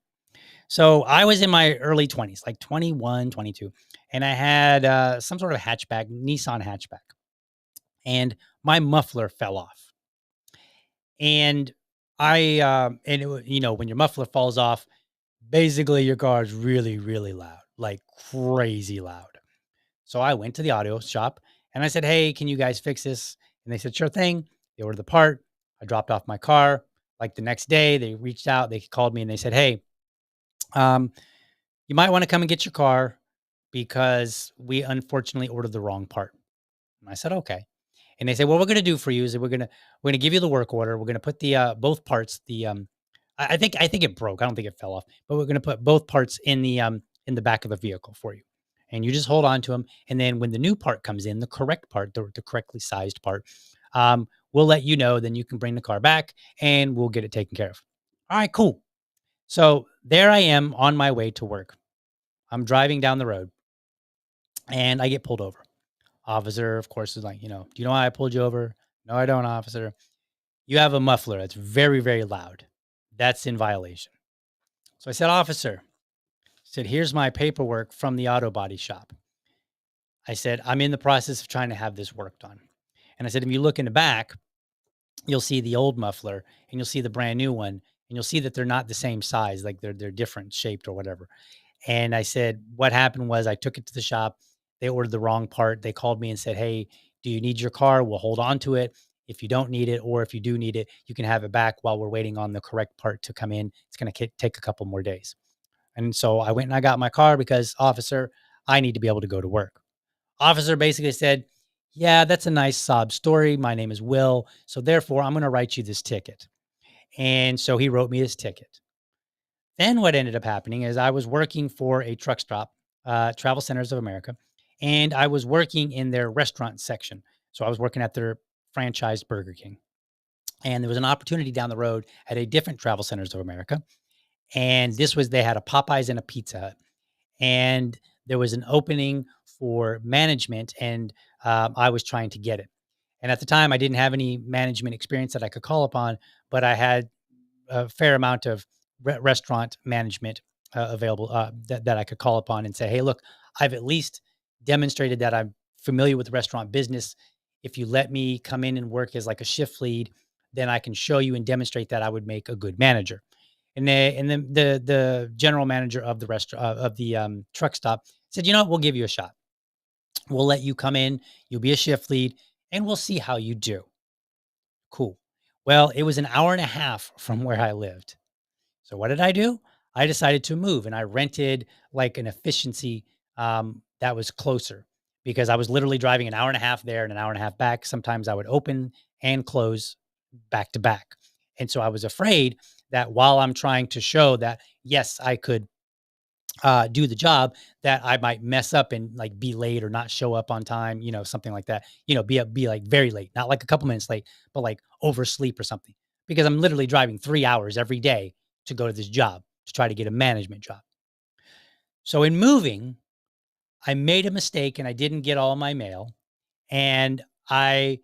So I was in my early 20s, like 21, 22, and I had some sort of hatchback, Nissan hatchback, and my muffler fell off. And when your muffler falls off, basically your car is really, really loud, like crazy loud. So I went to the audio shop and I said, hey, can you guys fix this? And they said, sure thing. They ordered the part. I dropped off my car. Like the next day, they reached out, they called me and they said, hey, Um, you might want to come and get your car because we unfortunately ordered the wrong part. And I said, okay. And they said, what we're going to do for you is we're gonna give you the work order. We're going to put the both parts. I think it broke. I don't think it fell off, but we're going to put both parts in the back of the vehicle for you. And you just hold on to them. And then when the new part comes in, the correct part, the correctly sized part, we'll let you know. Then you can bring the car back and we'll get it taken care of. All right, cool. So there I am on my way to work. I'm driving down the road and I get pulled over. Officer, of course, is like, do you know why I pulled you over? No, I don't, officer. You have a muffler that's very, very loud. That's in violation. So I said, officer, I said, here's my paperwork from the auto body shop. I said, I'm in the process of trying to have this worked on. And I said, if you look in the back, you'll see the old muffler and you'll see the brand new one. And you'll see that they're not the same size, like they're different shaped or whatever. And I said, what happened was I took it to the shop. They ordered the wrong part. They called me and said, hey, do you need your car? We'll hold on to it. If you don't need it, or if you do need it, you can have it back while we're waiting on the correct part to come in. It's going to take a couple more days. And so I went and I got my car because, officer, I need to be able to go to work. Officer basically said, yeah, that's a nice sob story. My name is Will. So therefore, I'm going to write you this ticket. And so he wrote me this ticket. Then what ended up happening is I was working for a truck stop, Travel Centers of America, and I was working in their restaurant section. So I was working at their franchised Burger King. And there was an opportunity down the road at a different Travel Centers of America. And they had a Popeyes and a Pizza Hut. And there was an opening for management, and I was trying to get it. And at the time, I didn't have any management experience that I could call upon, but I had a fair amount of restaurant management available that I could call upon and say, hey, look, I've at least demonstrated that I'm familiar with the restaurant business. If you let me come in and work as like a shift lead, then I can show you and demonstrate that I would make a good manager. And the general manager of the restaurant of the truck stop said, we'll give you a shot. We'll let you come in. You'll be a shift lead, and we'll see how you do. Cool. Well, it was an hour and a half from where I lived. So what did I do? I decided to move and I rented like an efficiency that was closer because I was literally driving an hour and a half there and an hour and a half back. Sometimes I would open and close back to back. And so I was afraid that while I'm trying to show that, yes, I could do the job, that I might mess up and like be late or not show up on time, something like that, be like very late, not like a couple minutes late, but like oversleep or something, because I'm literally driving 3 hours every day to go to this job to try to get a management job. So in moving, I made a mistake and I didn't get all my mail. And I,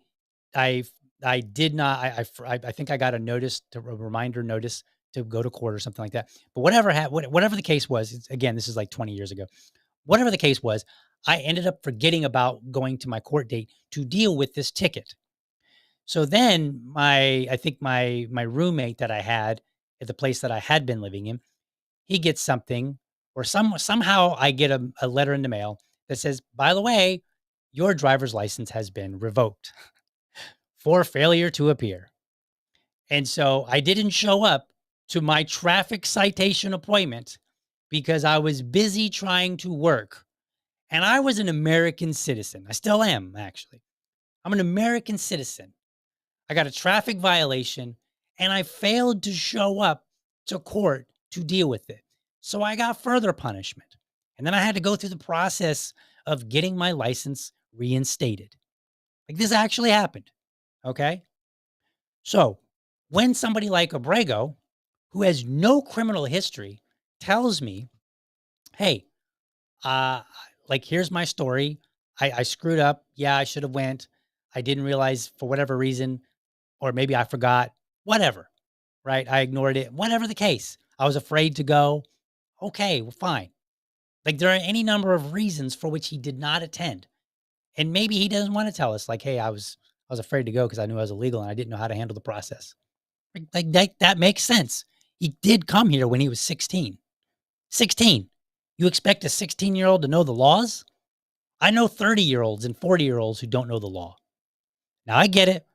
I, I did not, I think I got a reminder notice to go to court or something like that. But whatever the case was, again, this is like 20 years ago. Whatever the case was, I ended up forgetting about going to my court date to deal with this ticket. So then I think my roommate that I had at the place that I had been living in, he gets something, or somehow I get a letter in the mail that says, by the way, your driver's license has been revoked for failure to appear. And so I didn't show up to my traffic citation appointment because I was busy trying to work. And I was an American citizen. I still am, actually. I'm an American citizen. I got a traffic violation and I failed to show up to court to deal with it. So I got further punishment. And then I had to go through the process of getting my license reinstated. Like, this actually happened. Okay. So when somebody like Abrego, who has no criminal history, tells me, hey, uh, like, here's my story. I screwed up. Yeah, I should have went. I didn't realize for whatever reason, or maybe I forgot, whatever, right? I ignored it, whatever the case. I was afraid to go. Okay, well, fine. Like, there are any number of reasons for which he did not attend. And maybe he doesn't want to tell us, like, hey, I was afraid to go because I knew I was illegal and I didn't know how to handle the process. Like that makes sense. He did come here when he was 16. 16. You expect a 16-year-old to know the laws? I know 30-year-olds and 40-year-olds who don't know the law. Now, I get it.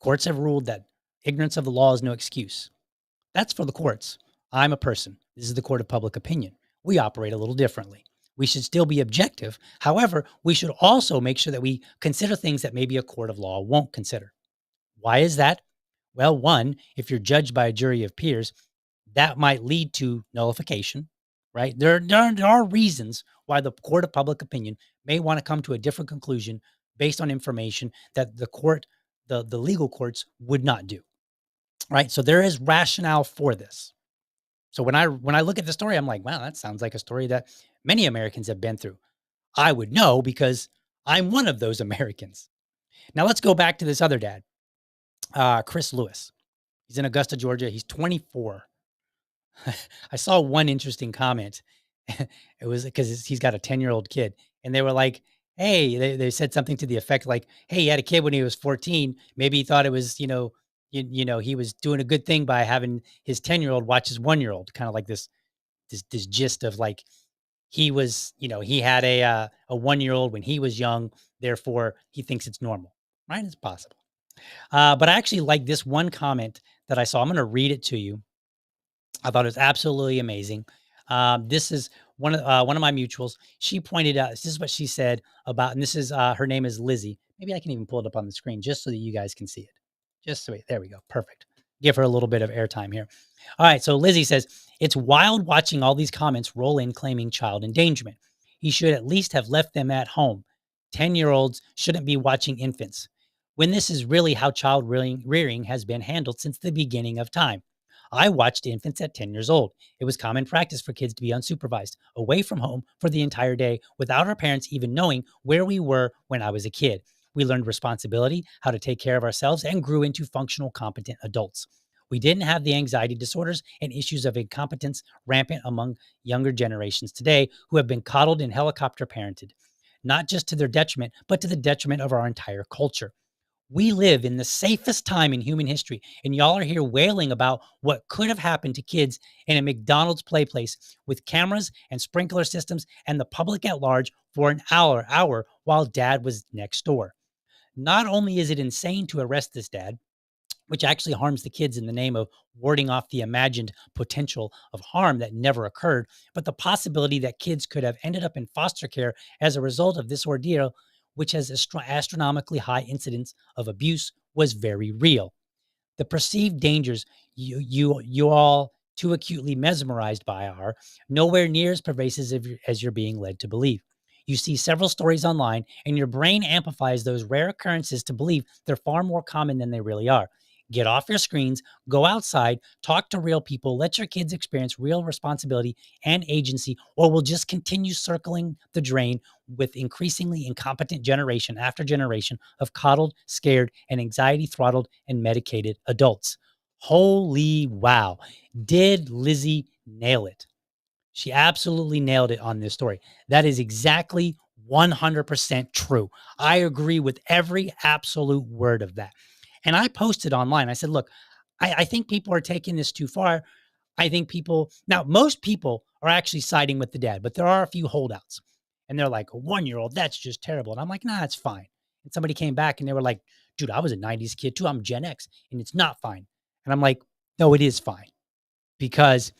Courts have ruled that ignorance of the law is no excuse. That's for the courts. I'm a person. This is the court of public opinion. We operate a little differently. We should still be objective. However, we should also make sure that we consider things that maybe a court of law won't consider. Why is that? Well, one, if you're judged by a jury of peers, that might lead to nullification, right? There are reasons why the court of public opinion may want to come to a different conclusion based on information that the legal courts would not do, right? So there is rationale for this. So when I look at the story, I'm like, wow, that sounds like a story that many Americans have been through. I would know because I'm one of those Americans. Now let's go back to this other dad, Chris Lewis. He's in Augusta, Georgia. He's 24. I saw one interesting comment. It was because he's got a 10-year-old kid, and they were like, "Hey," they said something to the effect like, "Hey, he had a kid when he was 14. Maybe he thought it was, he was doing a good thing by having his 10-year-old watch his 1-year-old." Kind of like this gist of like he was, he had a 1-year-old when he was young, therefore he thinks it's normal. Right? It's possible. But I actually like this one comment that I saw. I'm going to read it to you. I thought it was absolutely amazing. This is one of my mutuals. She pointed out, this is what she said about, and this is her name is Lizzie. Maybe I can even pull it up on the screen just so that you guys can see it. Just so there we go. Perfect. Give her a little bit of airtime here. All right. So Lizzie says, it's wild watching all these comments roll in claiming child endangerment. He should at least have left them at home. 10-year-olds shouldn't be watching infants when this is really how child rearing has been handled since the beginning of time. I watched infants at 10 years old. It was common practice for kids to be unsupervised, away from home for the entire day without our parents even knowing where we were when I was a kid. We learned responsibility, how to take care of ourselves, and grew into functional, competent adults. We didn't have the anxiety disorders and issues of incompetence rampant among younger generations today who have been coddled and helicopter parented, not just to their detriment, but to the detriment of our entire culture. We live in the safest time in human history, and y'all are here wailing about what could have happened to kids in a McDonald's play place with cameras and sprinkler systems and the public at large for an hour while dad was next door. Not only is it insane to arrest this dad, which actually harms the kids in the name of warding off the imagined potential of harm that never occurred, but the possibility that kids could have ended up in foster care as a result of this ordeal, which has astronomically high incidence of abuse, was very real. The perceived dangers you all too acutely mesmerized by are nowhere near as pervasive as you're being led to believe. You see several stories online, and your brain amplifies those rare occurrences to believe they're far more common than they really are. Get off your screens, go outside, talk to real people, let your kids experience real responsibility and agency, or we'll just continue circling the drain with increasingly incompetent generation after generation of coddled, scared, and anxiety throttled and medicated adults. Holy wow. Did Lizzie nail it? She absolutely nailed it on this story. That is exactly 100% true. I agree with every absolute word of that. And I posted online. I said, look, I think people are taking this too far. I think now most people are actually siding with the dad, but there are a few holdouts. And they're like, a 1-year-old, that's just terrible. And I'm like, nah, it's fine. And somebody came back and they were like, dude, I was a 90s kid too. I'm Gen X and it's not fine. And I'm like, no, it is fine because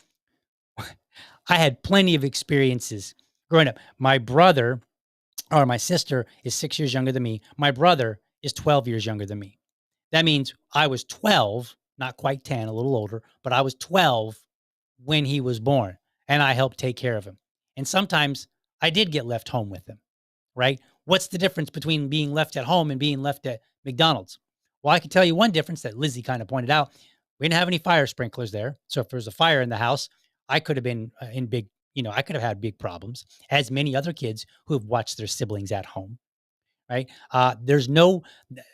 I had plenty of experiences growing up. My brother or my sister is 6 years younger than me. My brother is 12 years younger than me. That means I was 12, not quite 10, a little older, but I was 12 when he was born, and I helped take care of him. And sometimes I did get left home with him, right? What's the difference between being left at home and being left at McDonald's? Well, I can tell you one difference that Lizzie kind of pointed out. We didn't have any fire sprinklers there. So if there was a fire in the house, I could have been in big, I could have had big problems, as many other kids who have watched their siblings at home, right? There's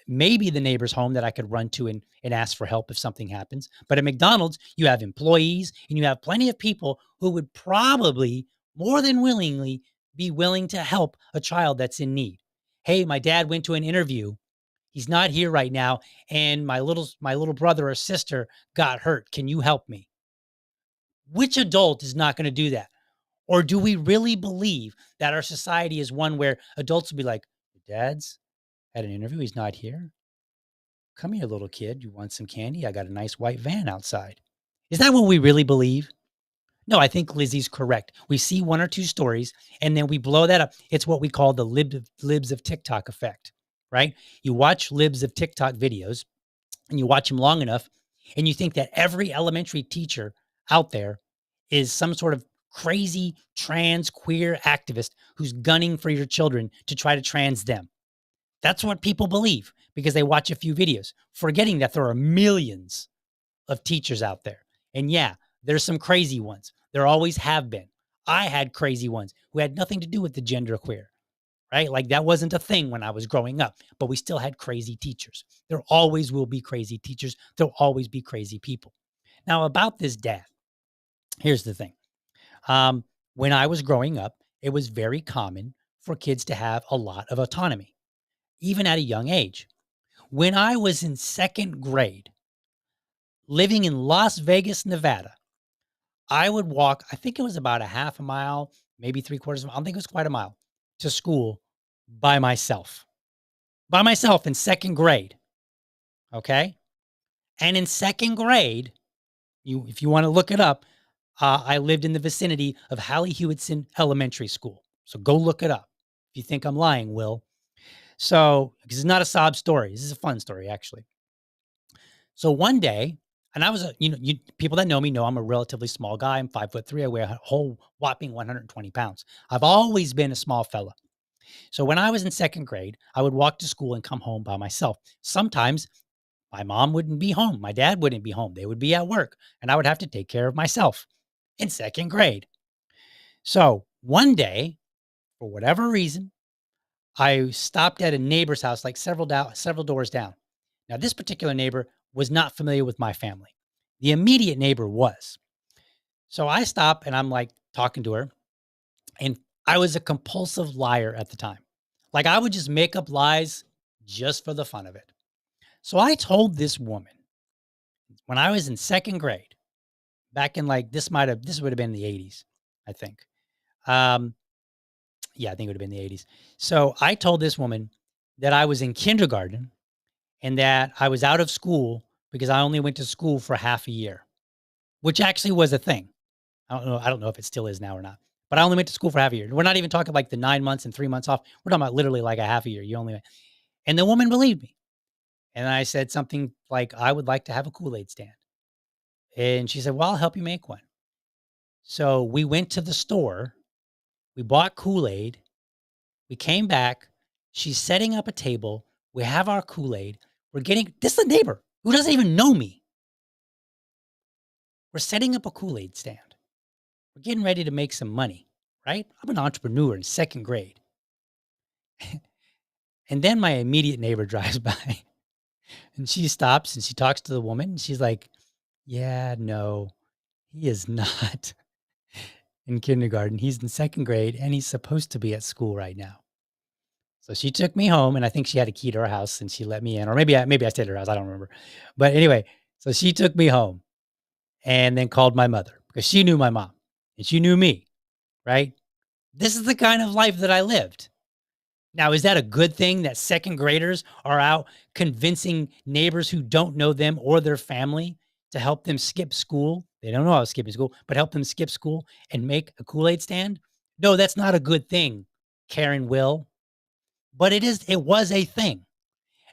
maybe the neighbor's home that I could run to and ask for help if something happens. But at McDonald's, you have employees and you have plenty of people who would probably more than willingly be willing to help a child that's in need. Hey, my dad went to an interview. He's not here right now, and my little brother or sister got hurt. Can you help me? Which adult is not going to do that? Or do we really believe that our society is one where adults will be like, your dad's at an interview, he's not here? Come here, little kid. You want some candy? I got a nice white van outside. Is that what we really believe? No, I think Lizzie's correct. We see one or two stories and then we blow that up. It's what we call the libs of TikTok effect, right? You watch libs of TikTok videos and you watch them long enough and you think that every elementary teacher out there is some sort of crazy trans queer activist who's gunning for your children to try to trans them. That's what people believe because they watch a few videos, forgetting that there are millions of teachers out there. And yeah, there's some crazy ones. There always have been. I had crazy ones who had nothing to do with the gender queer, right? Like that wasn't a thing when I was growing up, but we still had crazy teachers. There always will be crazy teachers. There'll always be crazy people. Now, about this dad, here's the thing. When I was growing up, it was very common for kids to have a lot of autonomy, even at a young age. When I was in second grade, living in Las Vegas, Nevada, I would walk, I think it was about a half a mile, maybe three-quarters of a mile. I don't think it was quite a mile to school by myself in second grade. Okay. And in second grade, if you want to look it up, I lived in the vicinity of Hallie Hewitson Elementary School. So go look it up. If you think I'm lying, Will. So, because it's not a sob story. This is a fun story, actually. So one day, and I was people that know me know I'm a relatively small guy. I'm 5'3". I weigh a whole whopping 120 pounds. I've always been a small fella. So when I was in second grade, I would walk to school and come home by myself. Sometimes my mom wouldn't be home. My dad wouldn't be home. They would be at work and I would have to take care of myself in second grade. So one day, for whatever reason, I stopped at a neighbor's house, like several doors down. Now, this particular neighbor was not familiar with my family. The immediate neighbor was. So I stop and I'm like talking to her. And I was a compulsive liar at the time. Like I would just make up lies just for the fun of it. So I told this woman when I was in second grade, back in like this would have been the 80s, I think. Yeah, I think it would have been the 80s. So I told this woman that I was in kindergarten and that I was out of school because I only went to school for half a year, which actually was a thing. I don't know if it still is now or not, but I only went to school for half a year. We're not even talking like the 9 months and 3 months off. We're talking about literally like a half a year. And the woman believed me. And I said something like, I would like to have a Kool-Aid stand. And she said, well, I'll help you make one. So we went to the store, we bought Kool-Aid, we came back, she's setting up a table, we have our Kool-Aid, this is a neighbor who doesn't even know me. We're setting up a Kool-Aid stand. We're getting ready to make some money, right? I'm an entrepreneur in second grade. And then my immediate neighbor drives by and she stops and she talks to the woman. And she's like, yeah, no, he is not in kindergarten. He's in second grade and he's supposed to be at school right now. So she took me home and I think she had a key to her house and she let me in, or maybe I stayed at her house. I don't remember. But anyway, so she took me home and then called my mother because she knew my mom and she knew me, right? This is the kind of life that I lived. Now, is that a good thing that second graders are out convincing neighbors who don't know them or their family to help them skip school? They don't know how to skip school, but help them skip school and make a Kool-Aid stand? No, that's not a good thing, Karen Will. But it was a thing.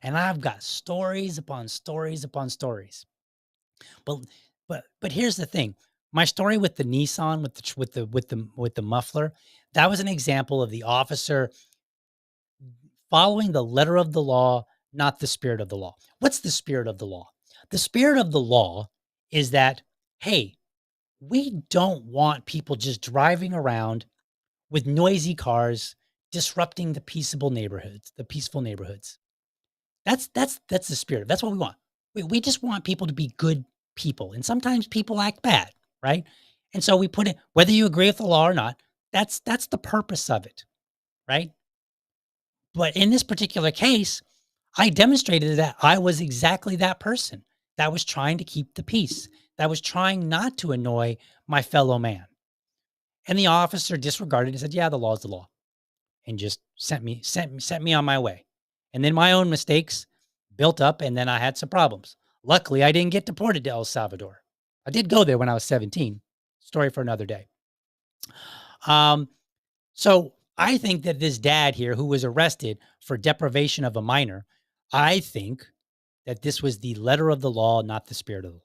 And I've got stories upon stories upon stories. But here's the thing. My story with the Nissan with the muffler, that was an example of the officer following the letter of the law, not the spirit of the law. What's the spirit of the law? The spirit of the law is that, hey, we don't want people just driving around with noisy cars, disrupting the peaceful neighborhoods. That's the spirit. That's what we want. We just want people to be good people. And sometimes people act bad, right? And so we put it, whether you agree with the law or not, that's the purpose of it, right? But in this particular case, I demonstrated that I was exactly that person that was trying to keep the peace, that was trying not to annoy my fellow man. And the officer disregarded and said, yeah, the law is the law, and just sent me on my way. And then my own mistakes built up, and then I had some problems. Luckily, I didn't get deported to El Salvador. I did go there when I was 17. story for another day. So I think that this dad here who was arrested for deprivation of a minor, I think that this was the letter of the law, not the spirit of the law.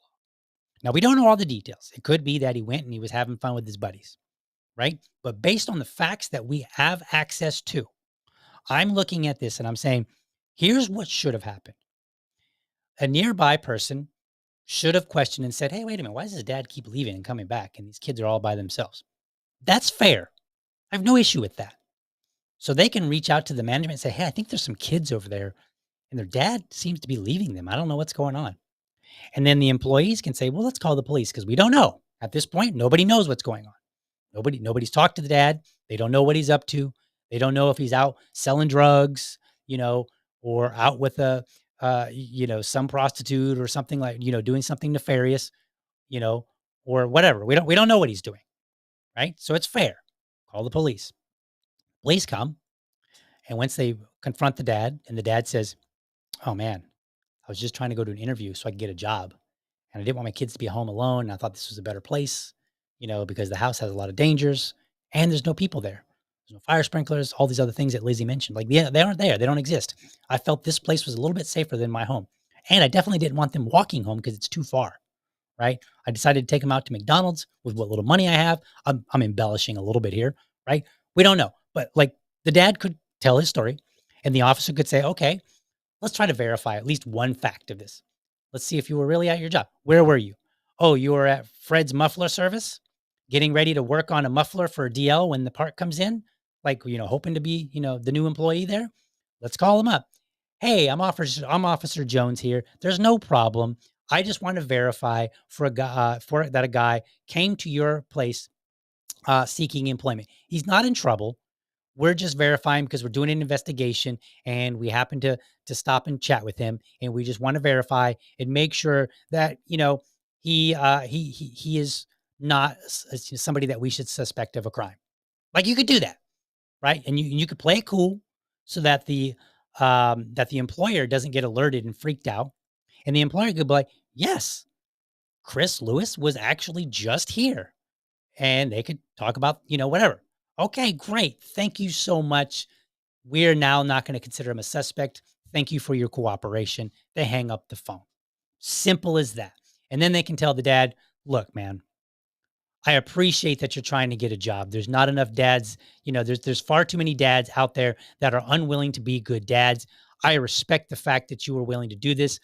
Now, we don't know all the details. It could be that he went and he was having fun with his buddies, right? But based on the facts that we have access to, I'm looking at this and I'm saying, here's what should have happened. A nearby person should have questioned and said, hey, wait a minute, why does his dad keep leaving and coming back? And these kids are all by themselves. That's fair. I have no issue with that. So they can reach out to the management and say, hey, I think there's some kids over there and their dad seems to be leaving them. I don't know what's going on. And then the employees can say, well, let's call the police because we don't know. At this point, nobody knows what's going on. Nobody's talked to the dad. They don't know what he's up to. They don't know if he's out selling drugs, or out with some prostitute or something like, doing something nefarious, or whatever. We don't know what he's doing. Right. So it's fair. Call the police. Police come. And once they confront the dad and the dad says, oh man, I was just trying to go to an interview so I could get a job. And I didn't want my kids to be home alone. And I thought this was a better place, because the house has a lot of dangers and there's no people there. There's no fire sprinklers, all these other things that Lizzie mentioned. Like, yeah, they aren't there. They don't exist. I felt this place was a little bit safer than my home. And I definitely didn't want them walking home because it's too far, right? I decided to take them out to McDonald's with what little money I have. I'm embellishing a little bit here, right? We don't know. But like the dad could tell his story and the officer could say, okay, let's try to verify at least one fact of this. Let's see if you were really at your job. Where were you? Oh, you were at Fred's muffler service, getting ready to work on a muffler for a DL when the part comes in, like, hoping to be, the new employee there. Let's call him up. Hey, I'm Officer Jones here. There's no problem. I just want to verify for that a guy came to your place seeking employment. He's not in trouble. We're just verifying because we're doing an investigation and we happen to stop and chat with him, and we just want to verify and make sure that he is not somebody that we should suspect of a crime. Like, you could do that, right? And you could play it cool so that the employer doesn't get alerted and freaked out, and the employer could be like, yes, Chris Lewis was actually just here, and they could talk about whatever. Okay, great. Thank you so much. We're now not going to consider him a suspect. Thank you for your cooperation. They hang up the phone. Simple as that. And then they can tell the dad, look, man, I appreciate that you're trying to get a job. There's not enough dads. There's far too many dads out there that are unwilling to be good dads. I respect the fact that you were willing to do this.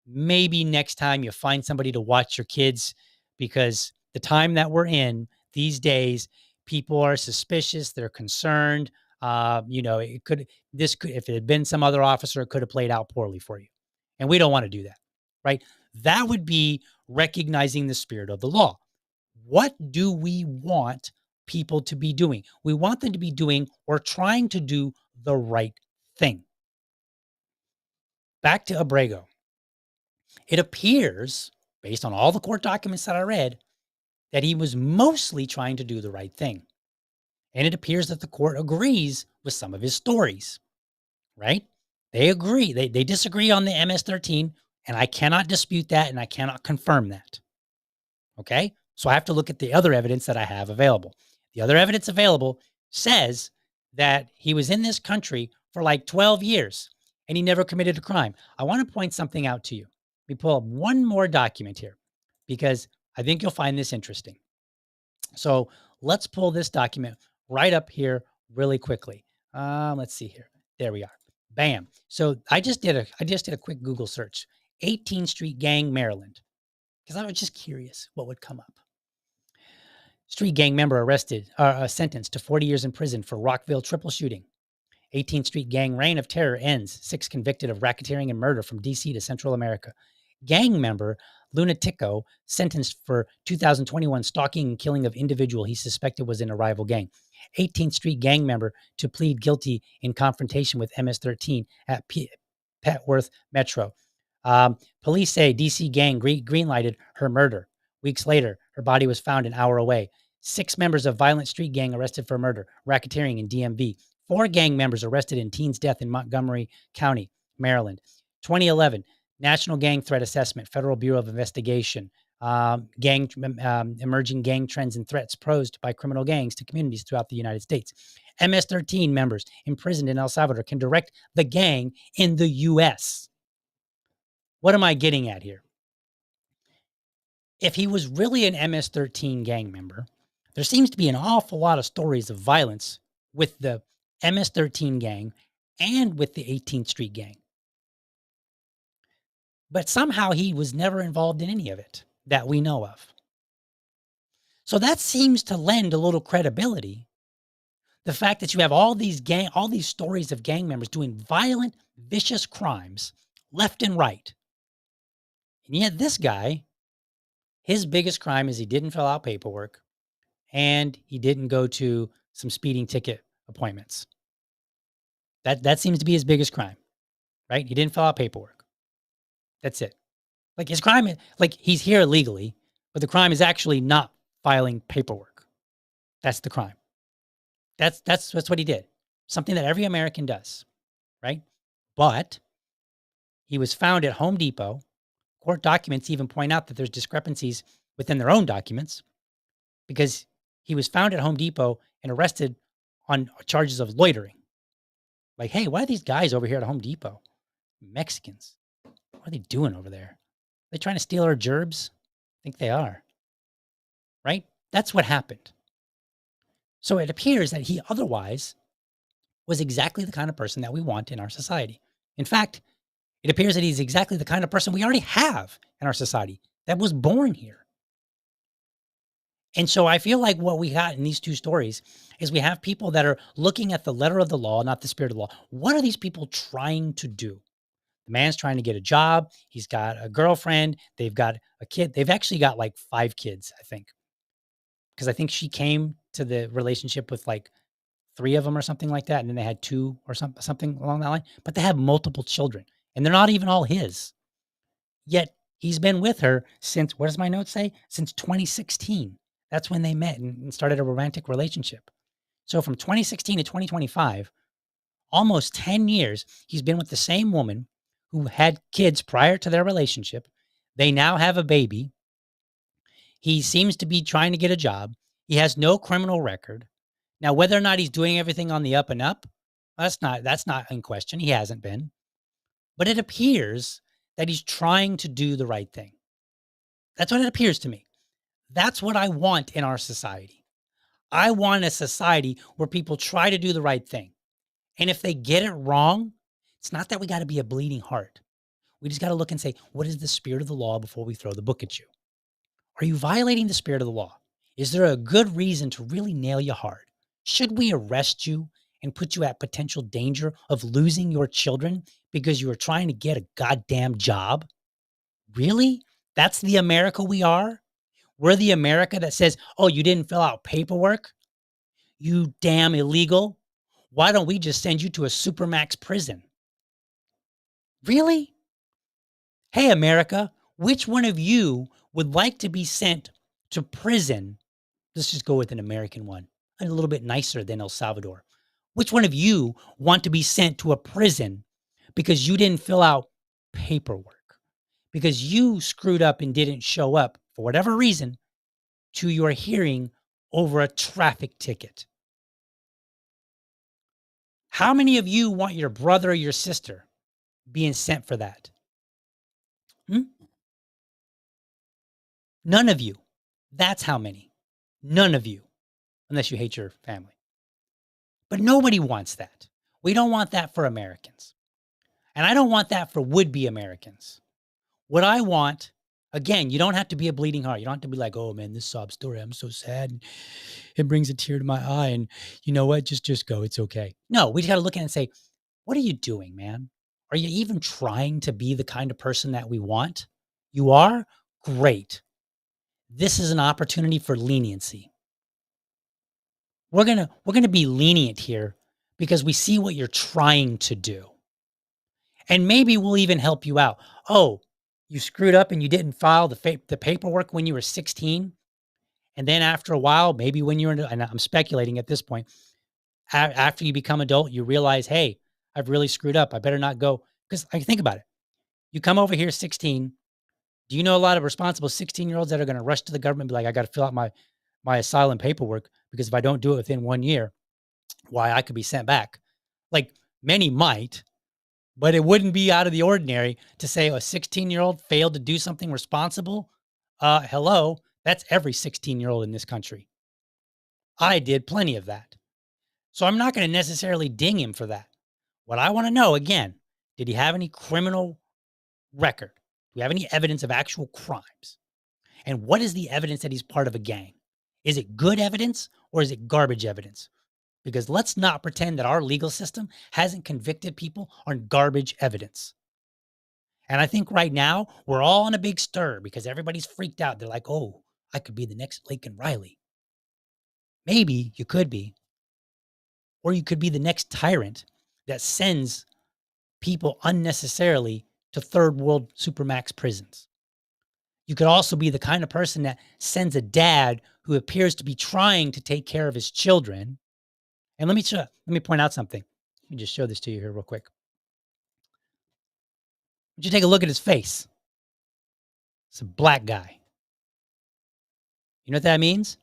Maybe next time you find somebody to watch your kids, because the time that we're in these days, people are suspicious. They're concerned. If it had been some other officer, it could have played out poorly for you. And we don't want to do that, right? That would be recognizing the spirit of the law. What do we want people to be doing? We want them to be doing or trying to do the right thing. Back to Abrego. It appears, based on all the court documents that I read, that he was mostly trying to do the right thing. And it appears that the court agrees with some of his stories, right? They agree. They disagree on the MS-13, and I cannot dispute that, and I cannot confirm that. Okay? So I have to look at the other evidence that I have available. The other evidence available says that he was in this country for like 12 years, and he never committed a crime. I want to point something out to you. Let me pull up one more document here, because I think you'll find this interesting. So let's pull this document right up here really quickly. Let's see here. There we are. Bam. So I just did a quick Google search. 18th Street Gang, Maryland, because I was just curious what would come up. Street gang member arrested, sentenced to 40 years in prison for Rockville triple shooting. 18th Street Gang reign of terror ends. 6 convicted of racketeering and murder from D.C. to Central America. Gang member Lunatico sentenced for 2021 stalking and killing of individual he suspected was in a rival gang. 18th Street Gang member to plead guilty in confrontation with MS-13 at Petworth Metro. Police say DC gang greenlighted her murder. Weeks later, her body was found an hour away. 6 members of violent street gang arrested for murder, racketeering in DMV. 4 gang members arrested in teen's death in Montgomery County, Maryland. 2011, National Gang Threat Assessment, Federal Bureau of Investigation emerging gang trends and threats posed by criminal gangs to communities throughout the United States. MS-13 members imprisoned in El Salvador can direct the gang in the U.S. What am I getting at here? If he was really an MS-13 gang member, there seems to be an awful lot of stories of violence with the MS-13 gang and with the 18th Street gang. But somehow he was never involved in any of it that we know of. So that seems to lend a little credibility. The fact that you have all these stories of gang members doing violent, vicious crimes left and right. And yet this guy, his biggest crime is he didn't fill out paperwork and he didn't go to some speeding ticket appointments. That seems to be his biggest crime, right? He didn't fill out paperwork. That's it. Like his crime, like he's here illegally, but the crime is actually not filing paperwork. That's the crime. That's what he did. Something that every American does, right? But he was found at Home Depot. Court documents even point out that there's discrepancies within their own documents because he was found at Home Depot and arrested on charges of loitering. Like, hey, why are these guys over here at Home Depot? Mexicans. What are they doing over there? Are they trying to steal our gerbs? I think they are. Right? That's what happened. So it appears that he otherwise was exactly the kind of person that we want in our society. In fact, it appears that he's exactly the kind of person we already have in our society that was born here. And so I feel like what we got in these two stories is we have people that are looking at the letter of the law, not the spirit of the law. What are these people trying to do? The man's trying to get a job. He's got a girlfriend. They've got a kid. They've actually got like 5 kids, I think. Because I think she came to the relationship with like 3 of them or something like that. And then they had 2 or something along that line. But they have multiple children. And they're not even all his. Yet he's been with her since, what does my note say? Since 2016. That's when they met and started a romantic relationship. So from 2016 to 2025, almost 10 years, he's been with the same woman who had kids prior to their relationship. They now have a baby. He seems to be trying to get a job. He has no criminal record. Now, whether or not he's doing everything on the up and up, that's not in question. He hasn't been. But it appears that he's trying to do the right thing. That's what it appears to me. That's what I want in our society. I want a society where people try to do the right thing. And if they get it wrong, it's not that we got to be a bleeding heart. We just got to look and say, what is the spirit of the law before we throw the book at you? Are you violating the spirit of the law? Is there a good reason to really nail you hard? Should we arrest you and put you at potential danger of losing your children because you are trying to get a goddamn job? Really? That's the America we are? We're the America that says, oh, you didn't fill out paperwork? You damn illegal. Why don't we just send you to a supermax prison? Really? Hey, America, which one of you would like to be sent to prison? Let's just go with an American one, a little bit nicer than El Salvador. Which one of you want to be sent to a prison because you didn't fill out paperwork? Because you screwed up and didn't show up for whatever reason to your hearing over a traffic ticket. How many of you want your brother or your sister being sent for that? None of you. That's how many. None of you, unless you hate your family. But nobody wants that. We don't want that for Americans. And I don't want that for would-be Americans. What I want, again, you don't have to be a bleeding heart. You don't have to be like, oh man, this sob story, I'm so sad. It brings a tear to my eye. And you know what? Just go. It's okay. No, we just got to look at it and say, what are you doing, man? Are you even trying to be the kind of person that we want? You are? Great. This is an opportunity for leniency. We're gonna be lenient here because we see what you're trying to do. And maybe we'll even help you out. Oh, you screwed up and you didn't file the paperwork when you were 16. And then after a while, maybe when you're and I'm speculating at this point, after you become adult, you realize, hey, I've really screwed up. I better not go. Because I think about it. You come over here 16, Do you know a lot of responsible 16-year-olds that are going to rush to the government and be like, I got to fill out my asylum paperwork because if I don't do it within 1 year, why I could be sent back? Like many might, but it wouldn't be out of the ordinary to say a 16-year-old failed to do something responsible. Hello, that's every 16-year-old in this country. I did plenty of that. So I'm not going to necessarily ding him for that. What I want to know, again, did he have any criminal record? Do we have any evidence of actual crimes? And what is the evidence that he's part of a gang? Is it good evidence or is it garbage evidence? Because let's not pretend that our legal system hasn't convicted people on garbage evidence. And I think right now we're all in a big stir because everybody's freaked out. They're like, oh, I could be the next Laken Riley. Maybe you could be. Or you could be the next tyrant that sends people unnecessarily to third world supermax prisons. You could also be the kind of person that sends a dad who appears to be trying to take care of his children. And let me point out something. Let me just show this to you here real quick. Would you take a look at his face? It's a black guy. You know what that means?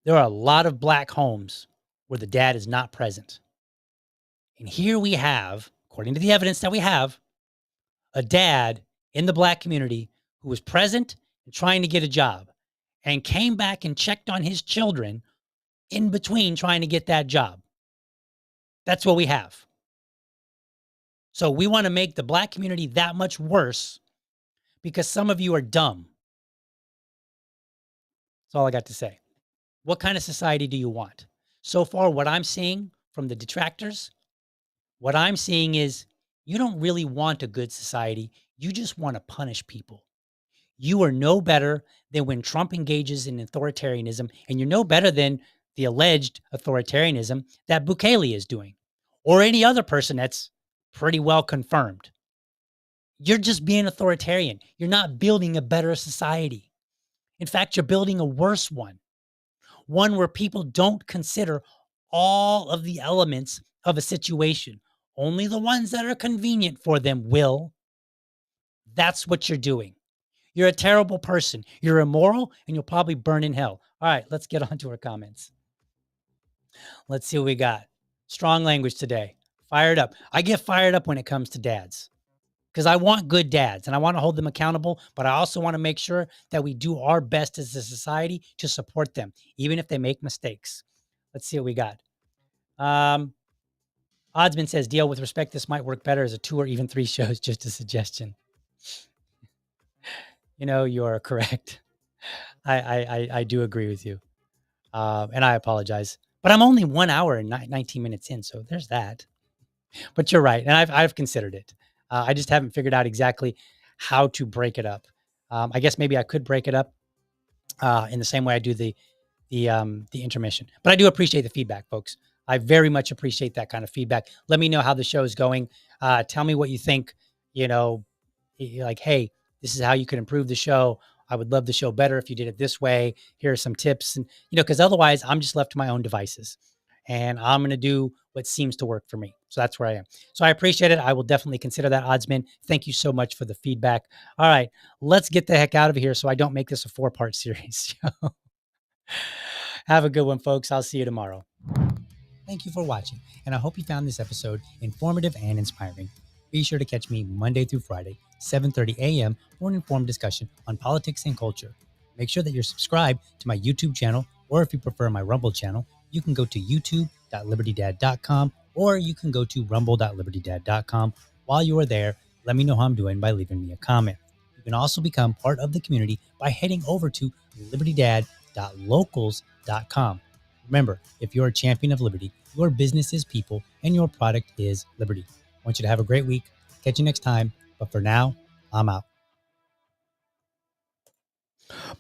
There are a lot of black homes where the dad is not present. And here we have, according to the evidence that we have, a dad in the black community who was present and trying to get a job and came back and checked on his children in between trying to get that job. That's what we have. So we want to make the black community that much worse because some of you are dumb. That's all I got to say. What kind of society do you want? So far, what I'm seeing from the detractors, what I'm seeing is you don't really want a good society. You just want to punish people. You are no better than when Trump engages in authoritarianism, and you're no better than the alleged authoritarianism that Bukele is doing, or any other person that's pretty well confirmed. You're just being authoritarian. You're not building a better society. In fact, you're building a worse one where people don't consider all of the elements of a situation. Only the ones that are convenient for them will. That's what you're doing. You're a terrible person. You're immoral, and you'll probably burn in hell. All right, let's get on to our comments. Let's see what we got. Strong language today. Fired up. I get fired up when it comes to dads because I want good dads and I want to hold them accountable, but I also want to make sure that we do our best as a society to support them, even if they make mistakes. Let's see what we got. Oddsman says, deal with respect. This might work better as a 2 or even 3 shows. Just a suggestion. You know, you are correct. I do agree with you. And I apologize, but I'm only 1 hour and 19 minutes in. So there's that, but you're right. And I've considered it. I just haven't figured out exactly how to break it up. I guess maybe I could break it up in the same way I do the intermission, but I do appreciate the feedback, folks. I very much appreciate that kind of feedback. Let me know how the show is going. Tell me what you think, you know, like, hey, this is how you could improve the show. I would love the show better if you did it this way. Here are some tips. And, you know, because otherwise I'm just left to my own devices and I'm going to do what seems to work for me. So that's where I am. So I appreciate it. I will definitely consider that, Oddsman. Thank you so much for the feedback. All right, let's get the heck out of here so I don't make this a 4-part series. Have a good one, folks. I'll see you tomorrow. Thank you for watching, and I hope you found this episode informative and inspiring. Be sure to catch me Monday through Friday, 7:30 a.m. for an informed discussion on politics and culture. Make sure that you're subscribed to my YouTube channel, or if you prefer my Rumble channel, you can go to youtube.libertydad.com, or you can go to rumble.libertydad.com. While you are there, let me know how I'm doing by leaving me a comment. You can also become part of the community by heading over to libertydad.locals.com. Remember, if you're a champion of liberty, your business is people and your product is liberty. I want you to have a great week. Catch you next time. But for now, I'm out.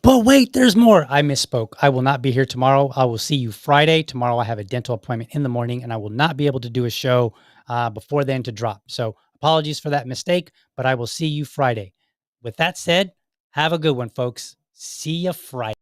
But wait, there's more. I misspoke. I will not be here tomorrow. I will see you Friday. Tomorrow I have a dental appointment in the morning and I will not be able to do a show before then to drop. So apologies for that mistake, but I will see you Friday. With that said, have a good one, folks. See you Friday.